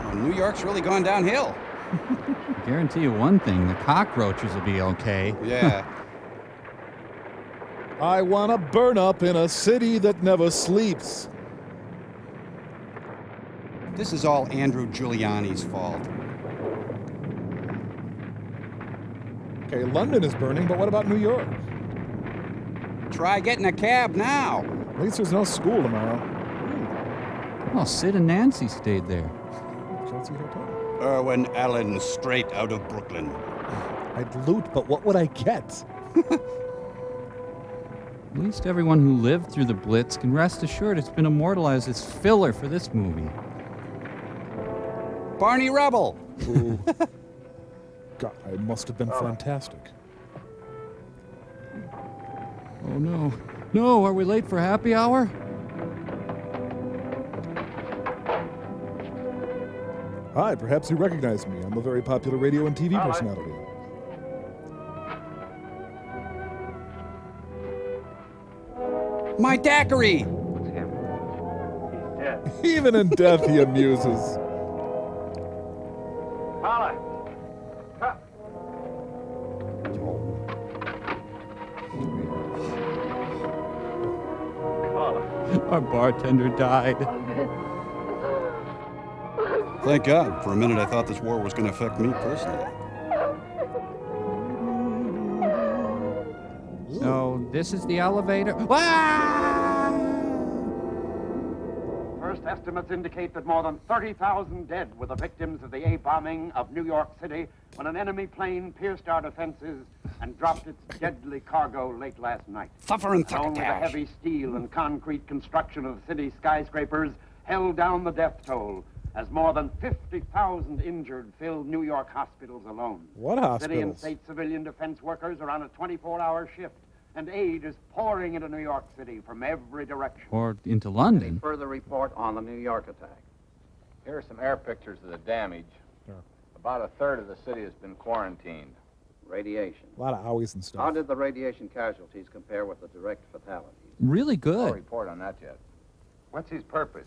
Oh, New York's really gone downhill. Guarantee you one thing, the cockroaches will be okay. Yeah. I want to burn up in a city that never sleeps. This is all Andrew Giuliani's fault. Okay, London is burning, but what about New York? Try getting a cab now. At least there's no school tomorrow. Well, Sid and Nancy stayed there. Chelsea Hotel. Irwin Allen, straight out of Brooklyn. I'd loot, but what would I get? At least everyone who lived through the Blitz can rest assured it's been immortalized as filler for this movie. Barney Rubble. Ooh. God, it must have been fantastic. Oh no. No, are we late for happy hour? Hi, perhaps you recognize me. I'm a very popular radio and TV personality. My daiquiri! It's him. He's dead. Even in death, he amuses. Paula! Come. Paula. Our bartender died. Thank God. For a minute, I thought this war was going to affect me personally. So, this is the elevator. First estimates indicate that more than 30,000 dead were the victims of the A-bombing of New York City when an enemy plane pierced our defenses and dropped its deadly cargo late last night. Thuffer and Along with the thuckatash. heavy steel and concrete construction of the city's skyscrapers held down the death toll as more than 50,000 injured filled New York hospitals alone. What City and hospitals? state civilian defense workers are on a 24-hour shift, and aid is pouring into New York City from every direction. Or into London. Further report on the New York attack. Here are some air pictures of the damage. About a third of the city has been quarantined. Radiation. A lot of owies and stuff. How did the radiation casualties compare with the direct fatalities? Really No good. report on that yet. What's his purpose?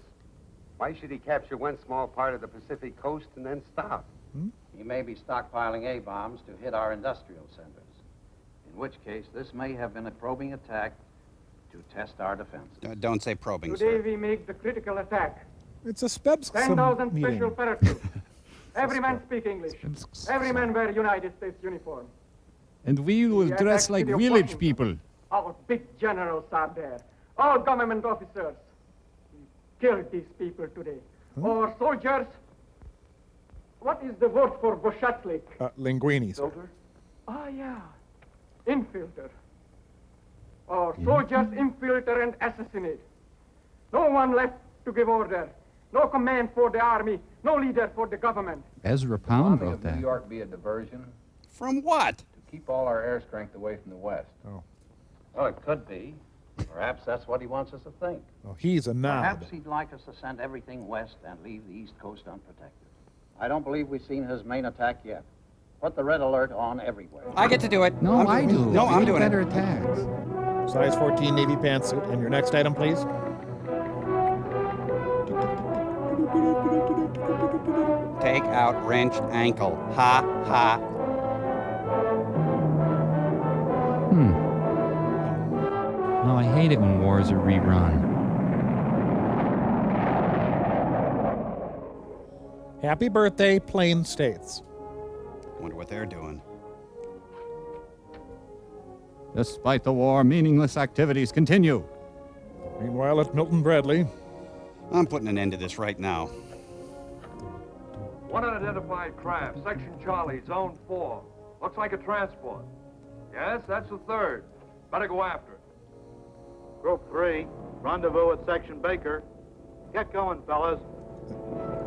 Why should he capture one small part of the Pacific coast and then stop? He may be stockpiling A-bombs to hit our industrial centers. In which case, this may have been a probing attack to test our defense. Don't say probing, Today sir. we make the critical attack. It's a SPEBS 10,000 meeting. special paratroops. Every man speak English. Every man wear United States uniform. And we will The dress attack like city of village Washington. people. Our big generals are there. All government officers. We killed these people today. Our soldiers. What is the word for Boshatlik? Linguini. Filter? Ah, yeah. Infilter. Our soldiers infiltrate and assassinate. No one left to give order. No command for the army. No leader for the government. Ezra Pound Bombing wrote of that. New York be a diversion? From what? To keep all our air strength away from the west. Oh. Oh, it could be. Perhaps that's what he wants us to think. Oh, he's a knob. Perhaps he'd like us to send everything west and leave the East Coast unprotected. I don't believe we've seen his main attack yet. Put the red alert on everywhere. I get to do it. No, I do. No, I'm doing better it. attacks. Size 14 Navy pantsuit. And your next item, please. Take out wrenched ankle. Ha, ha. No, I hate it when wars are rerun. Happy birthday, Plain States. Wonder what they're doing. Despite the war, meaningless activities continue. Meanwhile, at Milton Bradley. I'm putting an end to this right now. One unidentified craft, Section Charlie, Zone 4. Looks like a transport. Yes, that's the third. Better go after it. Group 3, rendezvous at Section Baker. Get going, fellas.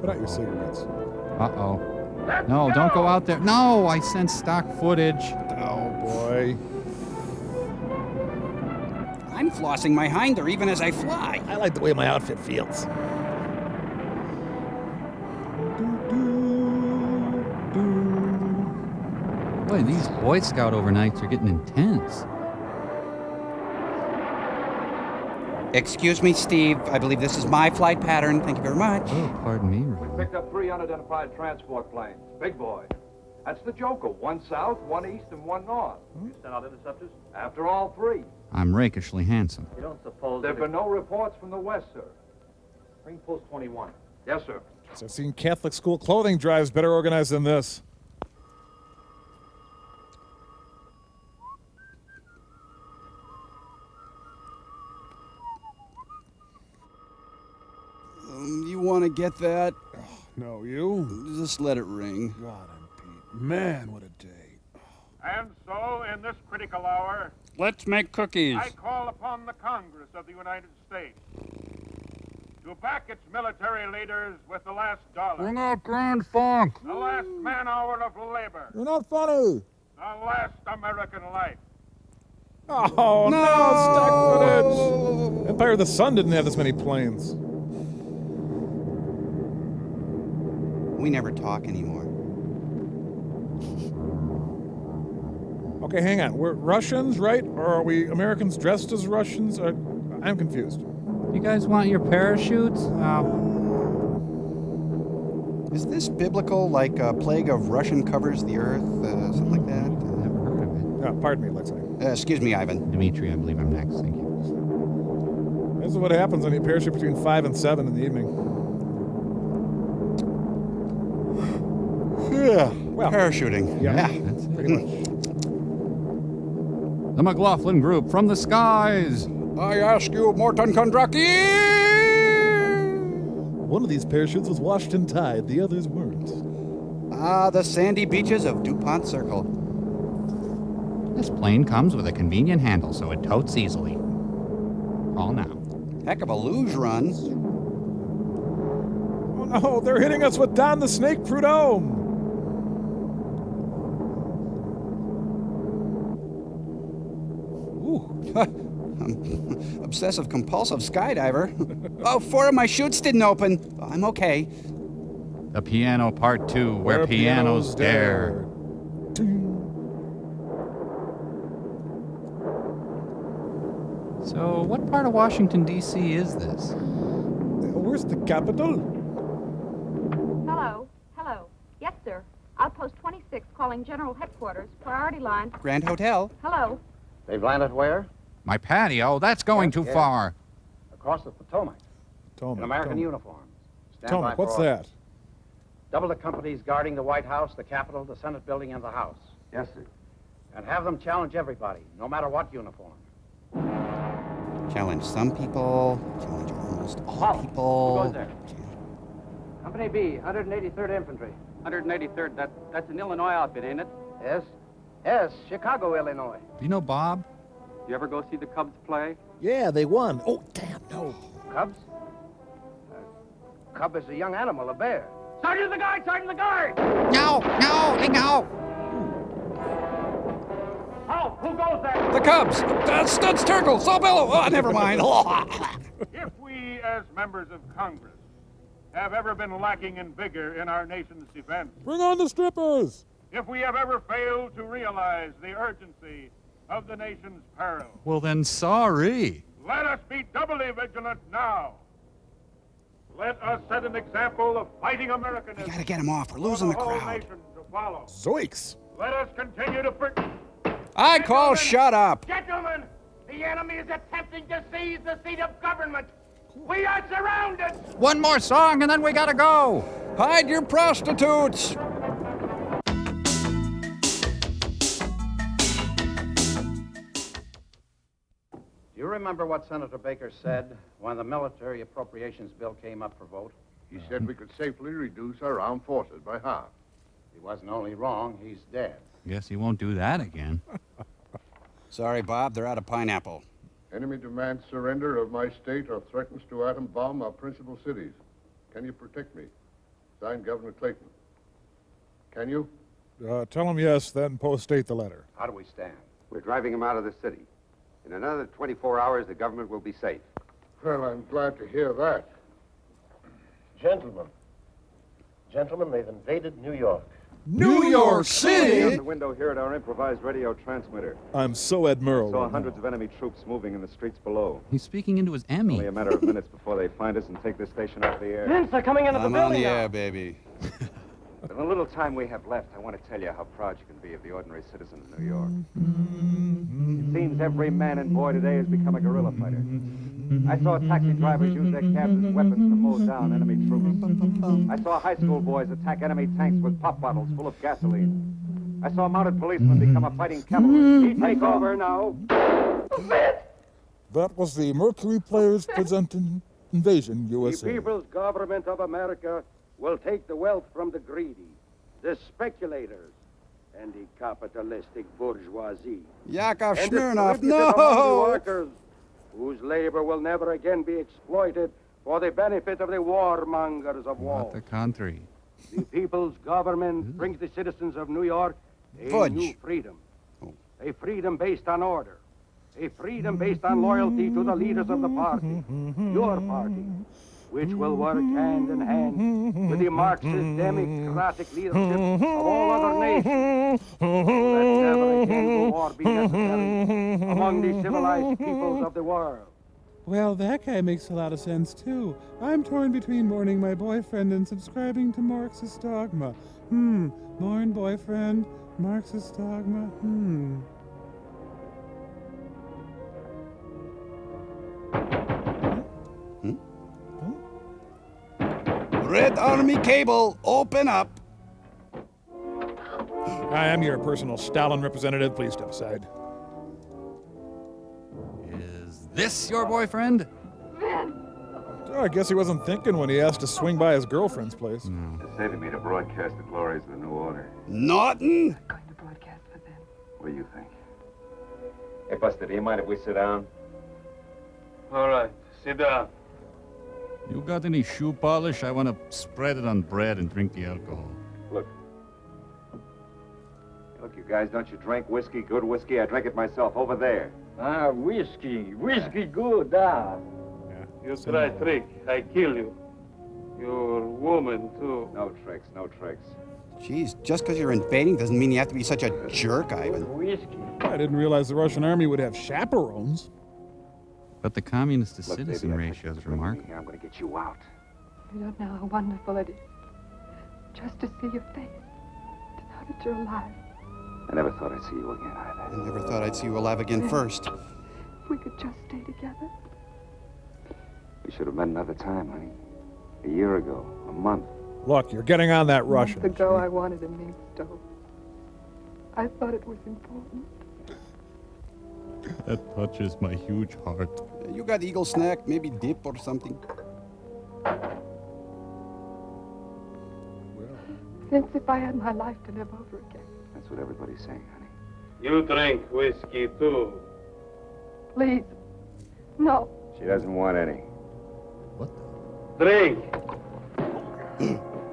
Put out your cigarettes. Uh-oh. No, don't go out there. No, I sent stock footage. Oh, boy. I'm flossing my hinder even as I fly. I like the way my outfit feels. Boy, these Boy Scout overnights are getting intense. Excuse me, Steve. I believe this is my flight pattern. Thank you very much. Oh, pardon me, We Ron. picked up 3 unidentified transport planes. Big boy. That's the Joker. 1 south, 1 east, and 1 north. You sent out interceptors? After all 3. I'm rakishly handsome. You don't suppose... There have been no reports from the west, sir. Bring Post 21. Yes, sir. I've seen Catholic school clothing drives better organized than this. You want to get that? No, you? Just let it ring. God, I'm beat. Man, what a day. in this critical hour, Let's make cookies. I call upon the Congress of the United States to back its military leaders with the last dollar. Bring out Grand Funk. The last man-hour of labor. You're not funny. The last American life. Oh, no, stock footage. Empire of the Sun didn't have this many planes. We never talk anymore. Okay, hang on. We're Russians, right? Or are we Americans dressed as Russians? I'm confused. You guys want your parachutes? Is this biblical, like a plague of Russian covers the earth, something like that? Never heard of it. Pardon me, Lexi. Excuse me, Ivan. Dimitri, I believe I'm next. Thank you. This is what happens when you parachute between 5 and 7 in the evening. Yeah, well, parachuting. Yeah, that's pretty much. The McLaughlin Group from the skies. I ask you, Morton Kondraki! One of these parachutes was Washington Tide, the others weren't. The sandy beaches of DuPont Circle. This plane comes with a convenient handle, so it totes easily. Call now. Heck of a luge run. Oh no, they're hitting us with Don the Snake Prudhomme. Obsessive compulsive skydiver. Oh, 4 of my chutes didn't open. I'm okay. The Piano Part 2, where pianos dare. So, what part of Washington, D.C. is this? Where's the capital? Hello. Hello. Yes, sir. Outpost 26 calling General Headquarters. Priority line. Grand Hotel. Hello. They've landed where? My patio, that's going too far. Across the Potomac. In American uniforms. Stand by Potomac, for what's orders. that? Double the companies guarding the White House, the Capitol, the Senate building, and the House. Yes, sir. And have them challenge everybody, no matter what uniform. Challenge some people. Challenge almost all people. Who goes there? Company B, 183rd Infantry. 183rd, that's an Illinois outfit, ain't it? Yes. Yes, Chicago, Illinois. Do you know Bob? You ever go see the Cubs play? Yeah, they won. Oh, damn, no. Cubs? Cub is a young animal, a bear. Sergeant the guard! Sergeant the guard! No! Oh, who goes there? The Cubs! Studs Turkle! Sawbellow! Oh, never mind. If we, as members of Congress, have ever been lacking in vigor in our nation's defense, Bring on the strippers! if we have ever failed to realize the urgency of the nation's peril, Well, then, sorry. let us be doubly vigilant now. Let us set an example of fighting Americanism. We gotta get him off. We're losing the for whole crowd. nation to follow. Zoinks! Let us continue to... I call shut up. Gentlemen, the enemy is attempting to seize the seat of government. We are surrounded. One more song, and then we gotta go. Hide your prostitutes. Do you remember what Senator Baker said when the military appropriations bill came up for vote? He said we could safely reduce our armed forces by half. He wasn't only wrong, he's dead. Guess he won't do that again. Sorry, Bob, they're out of pineapple. Enemy demands surrender of my state or threatens to atom bomb our principal cities. Can you protect me? Signed, Governor Clayton. Can you? Tell him yes, then post-date the letter. How do we stand? We're driving him out of the city. In another 24 hours, the government will be safe. Well, I'm glad to hear that. Gentlemen, they've invaded New York. New York City? Out the window here at our improvised radio transmitter. I'm so admirable. Saw hundreds of enemy troops moving in the streets below. He's speaking into his Emmy. Only a matter of minutes before they find us and take this station off the air. Vince, they're coming into the I'm building on the now. air, baby. In the little time we have left, I want to tell you how proud you can be of the ordinary citizen of New York. It seems every man and boy today has become a guerrilla fighter. I saw taxi drivers use their cabs as weapons to mow down enemy troops. I saw high school boys attack enemy tanks with pop bottles full of gasoline. I saw mounted policemen become a fighting cavalry. Take over now. That was the Mercury Players presenting Invasion The USA. People's Government of America will take the wealth from the greedy, the speculators, and the capitalistic bourgeoisie. Yakov And Smirnov, distribute it among the no! workers, whose labor will never again be exploited for the benefit of the warmongers of war. Not the country. The people's government brings the citizens of New York a Fudge. new freedom. A freedom based on order. A freedom based on loyalty to the leaders of the party, your party, which will work hand in hand with the Marxist democratic leadership of all other nations, so that never again will war be necessary among the civilized peoples of the world. Well, that guy makes a lot of sense, too. I'm torn between mourning my boyfriend and subscribing to Marxist dogma. Mourn boyfriend, Marxist dogma, Red Army cable, open up. I am your personal Stalin representative. Please step aside. Is this your boyfriend? Oh, I guess he wasn't thinking when he asked to swing by his girlfriend's place. They're saving me to broadcast the glories of the new order. Naughton? Going to broadcast for them. What do you think? Hey, Buster, do you mind if we sit down? All right, sit down. You got any shoe polish? I want to spread it on bread and drink the alcohol. Look, you guys, don't you drink whiskey? Good whiskey? I drink it myself over there. Ah, whiskey. Whiskey good, ah. You try trick, I kill you. You're woman, too. No tricks, no tricks. Jeez, just because you're invading doesn't mean you have to be such a jerk, Ivan. Whiskey. I didn't realize the Russian army would have chaperones. But the communist to Look, citizen baby, ratio is remarkable. I'm going to get you out. You don't know how wonderful it is. Just to see your face. To know that you're alive. I never thought I'd see you again, either. I never thought I'd see you alive again first. If we could just stay together. We should have met another time, honey. A year ago, a month. Look, you're getting on that Russian. Months ago, I wanted a mink stove. I thought it was important. That touches my huge heart. You got eagle snack, maybe dip or something? Since if I had my life to live over again. That's what everybody's saying, honey. You drink whiskey, too. Please. No. She doesn't want any. Drink.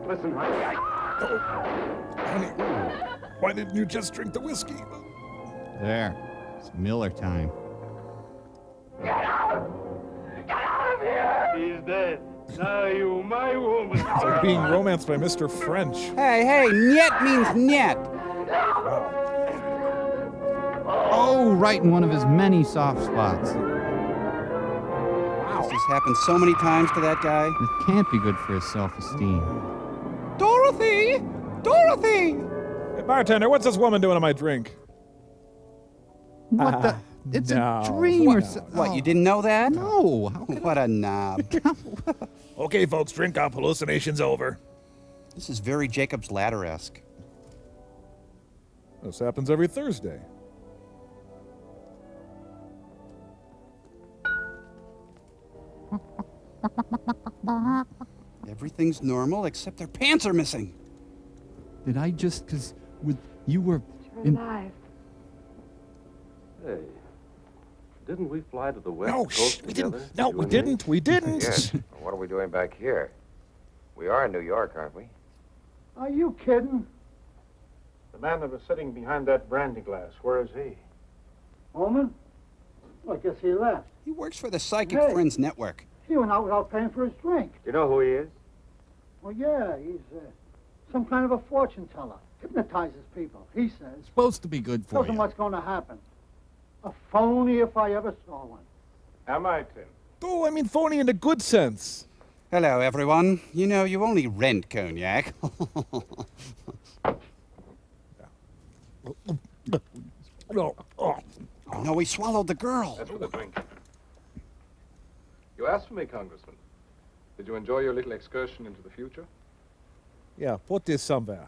Listen, honey, Honey, why didn't you just drink the whiskey? There. It's Miller time. He's dead. Now you, my woman. It's like being romanced by Mr. French. Hey, niet means niet. Oh, right in one of his many soft spots. Wow. This has happened so many times to that guy. It can't be good for his self-esteem. Dorothy! Dorothy! Hey, bartender, what's this woman doing to my drink? What the? It's no. a dream or so. What, you didn't know that? No. What a knob. Okay, folks, drink up. Hallucination's over. This is very Jacob's Ladder-esque. This happens every Thursday. Everything's normal except their pants are missing. Did I just, because you were You're in... alive. Hey, didn't we fly to the West No, Coast we together? didn't. No, we didn't. We didn't. Yes. What are we doing back here? We are in New York, aren't we? Are you kidding? The man that was sitting behind that brandy glass, where is he? Holman? Well, I guess he left. He works for the Psychic Hey. Friends Network. He went out without paying for his drink. Do you know who he is? Well, yeah, he's some kind of a fortune teller. Hypnotizes people, he says. Supposed to be good for Tells you. them what's going to happen. A phony if I ever saw one. Am I, Tim? Oh, I mean phony in the good sense. Hello, everyone. You know, you only rent cognac. No, he swallowed the girl. That's for the drink. You asked for me, Congressman. Did you enjoy your little excursion into the future? Yeah, put this somewhere.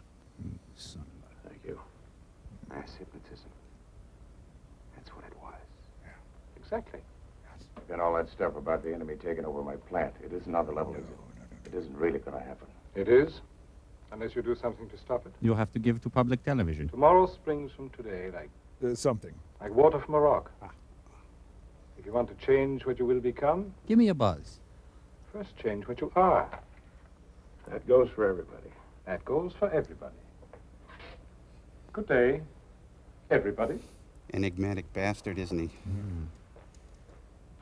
Thank you. Mass hypnotism. That's what it was. Exactly. Then all that stuff about the enemy taking over my plant, it isn't on the level, is it? It isn't really going to happen. It is. Unless you do something to stop it. You'll have to give to public television. Tomorrow springs from today, like something. like water from a rock. If you want to change what you will become, Give me a buzz. first change what you are. That goes for everybody. That goes for everybody. Good day, everybody. Enigmatic bastard, isn't he?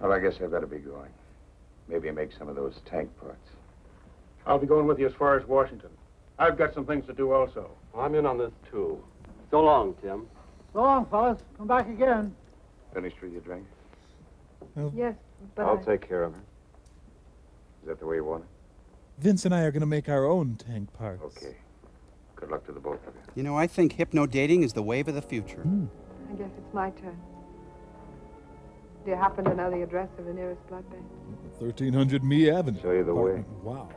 Well, I guess I better be going. Maybe make some of those tank parts. I'll be going with you as far as Washington. I've got some things to do also. I'm in on this, too. So long, Tim. So long, fellas. Come back again. Finished with your drink? Yes, but I'll take care of her. Is that the way you want it? Vince and I are going to make our own tank parts. Okay. Good luck to the both of you. You know, I think hypno-dating is the wave of the future. I guess it's my turn. Do you happen to know the address of the nearest blood bank? 1300 Mee Avenue. Show you the way. Wow.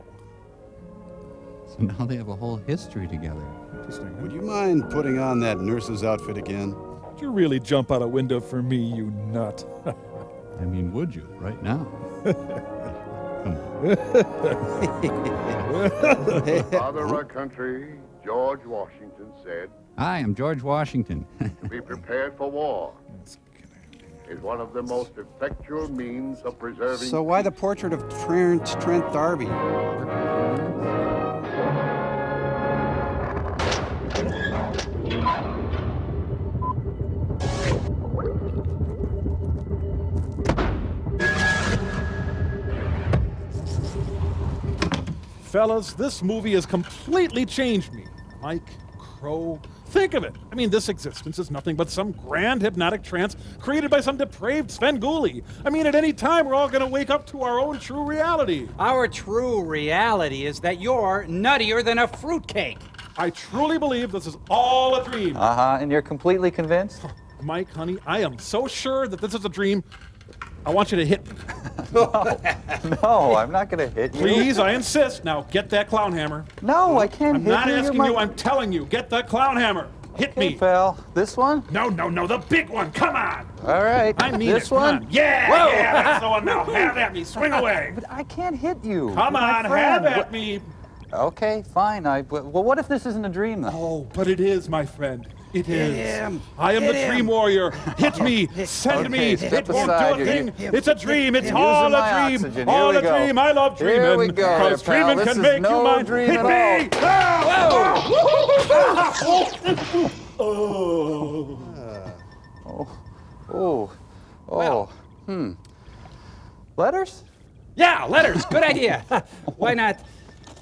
So now they have a whole history together. Interesting. Would you mind putting on that nurse's outfit again? Did you really jump out a window for me, you nut? I mean, would you, right now? Father of our country, George Washington, said, Hi, I'm George Washington. to be prepared for war is one of the most effectual means of preserving So why the portrait of Trent D'Arby? Fellas, this movie has completely changed me. Mike, Crow, think of it. I mean, this existence is nothing but some grand hypnotic trance created by some depraved Svengoolie. I mean, at any time, we're all going to wake up to our own true reality. Our true reality is that you're nuttier than a fruitcake. I truly believe this is all a dream. And you're completely convinced? Mike, honey, I am so sure that this is a dream. I want you to hit me. No, I'm not going to hit you. Please, I insist. Now, get that clown hammer. No, I can't hit you. I'm not asking you, I'm telling you. Get that clown hammer. Hit me. Pal. This one? No, the big one. Come on. All right. I mean this it. Come one? on. Yeah, Whoa. yeah, that's the one now. Have at me. Swing away. But I can't hit you. Come You're my on, friend. have at me. Okay, fine. Well, what if this isn't a dream, though? Oh, but it is, my friend. It is. him. I am Hit the him. Dream Warrior. Hit me. Send me. step It won't aside. do a thing. You're It's a dream. It's using all my a dream. oxygen. All Here a we go. dream. I love dreaming. Here we go, Because there, pal. dreaming This can is make no you mine. dream Hit at me. Oh. Letters? Yeah, letters. Good idea. Why not?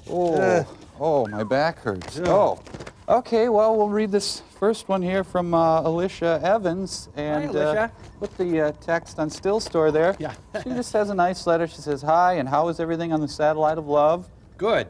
Oh, my back hurts. Oh. Okay, well, we'll read this first one here from Alicia Evans. And Alicia. put the text on Still Store there. Yeah. She just has a nice letter. She says, hi, and how is everything on the satellite of love? Good.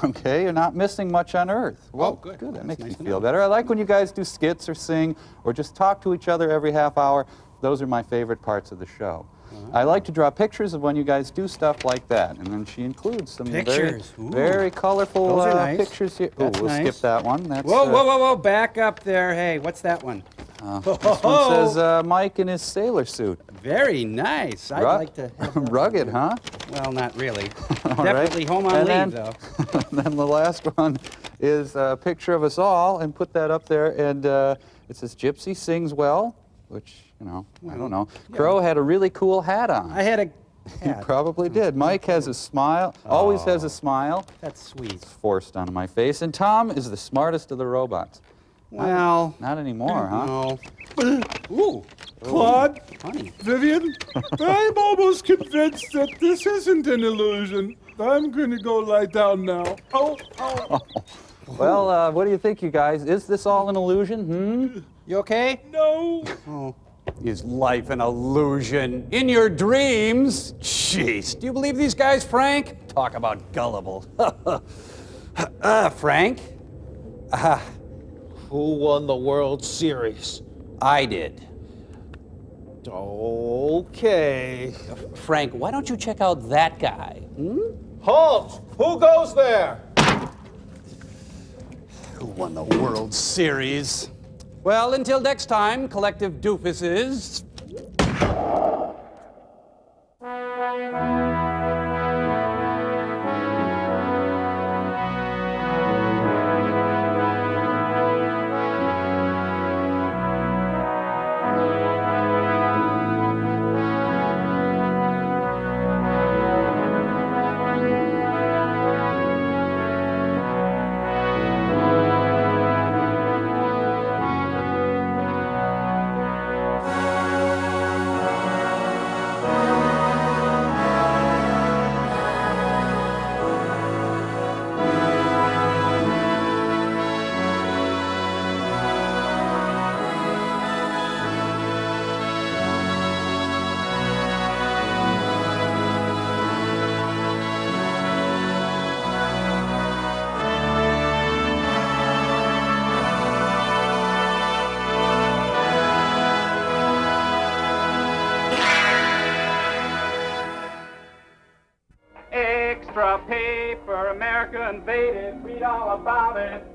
Okay, you're not missing much on Earth. Well, good. Good, that That's makes nice me to feel know. better. I like when you guys do skits or sing or just talk to each other every half hour. Those are my favorite parts of the show. I like to draw pictures of when you guys do stuff like that. And then she includes some Pictures. Ooh. very colorful Those are nice. pictures here. That's we'll nice. skip that one. That's, Whoa, back up there. Hey, what's that one? This one says Mike in his sailor suit. Very nice. I'd like to have that. Rugged, huh? Well, not really. All Definitely right. home on And leave, then- though. Then the last one is a picture of us all, and put that up there. And it says Gypsy sings well, which, you know, I don't know. Crow had a really cool hat on. I had a He hat. probably did. Mike has a smile, always has a smile. That's sweet. It's forced onto my face. And Tom is the smartest of the robots. Well, Not anymore, huh? no. Ooh, Claude, Funny. Vivian, I'm almost convinced that this isn't an illusion. I'm going to go lie down now. Oh. Well, what do you think, you guys? Is this all an illusion? You okay? No. Oh. Is life an illusion? In your dreams? Jeez, do you believe these guys, Frank? Talk about gullible. Frank? Who won the World Series? I did. Okay. Frank, why don't you check out that guy? Halt! Who goes there? Who won the World Series? Well, until next time, collective doofuses. extra paper, America invaded, read all about it.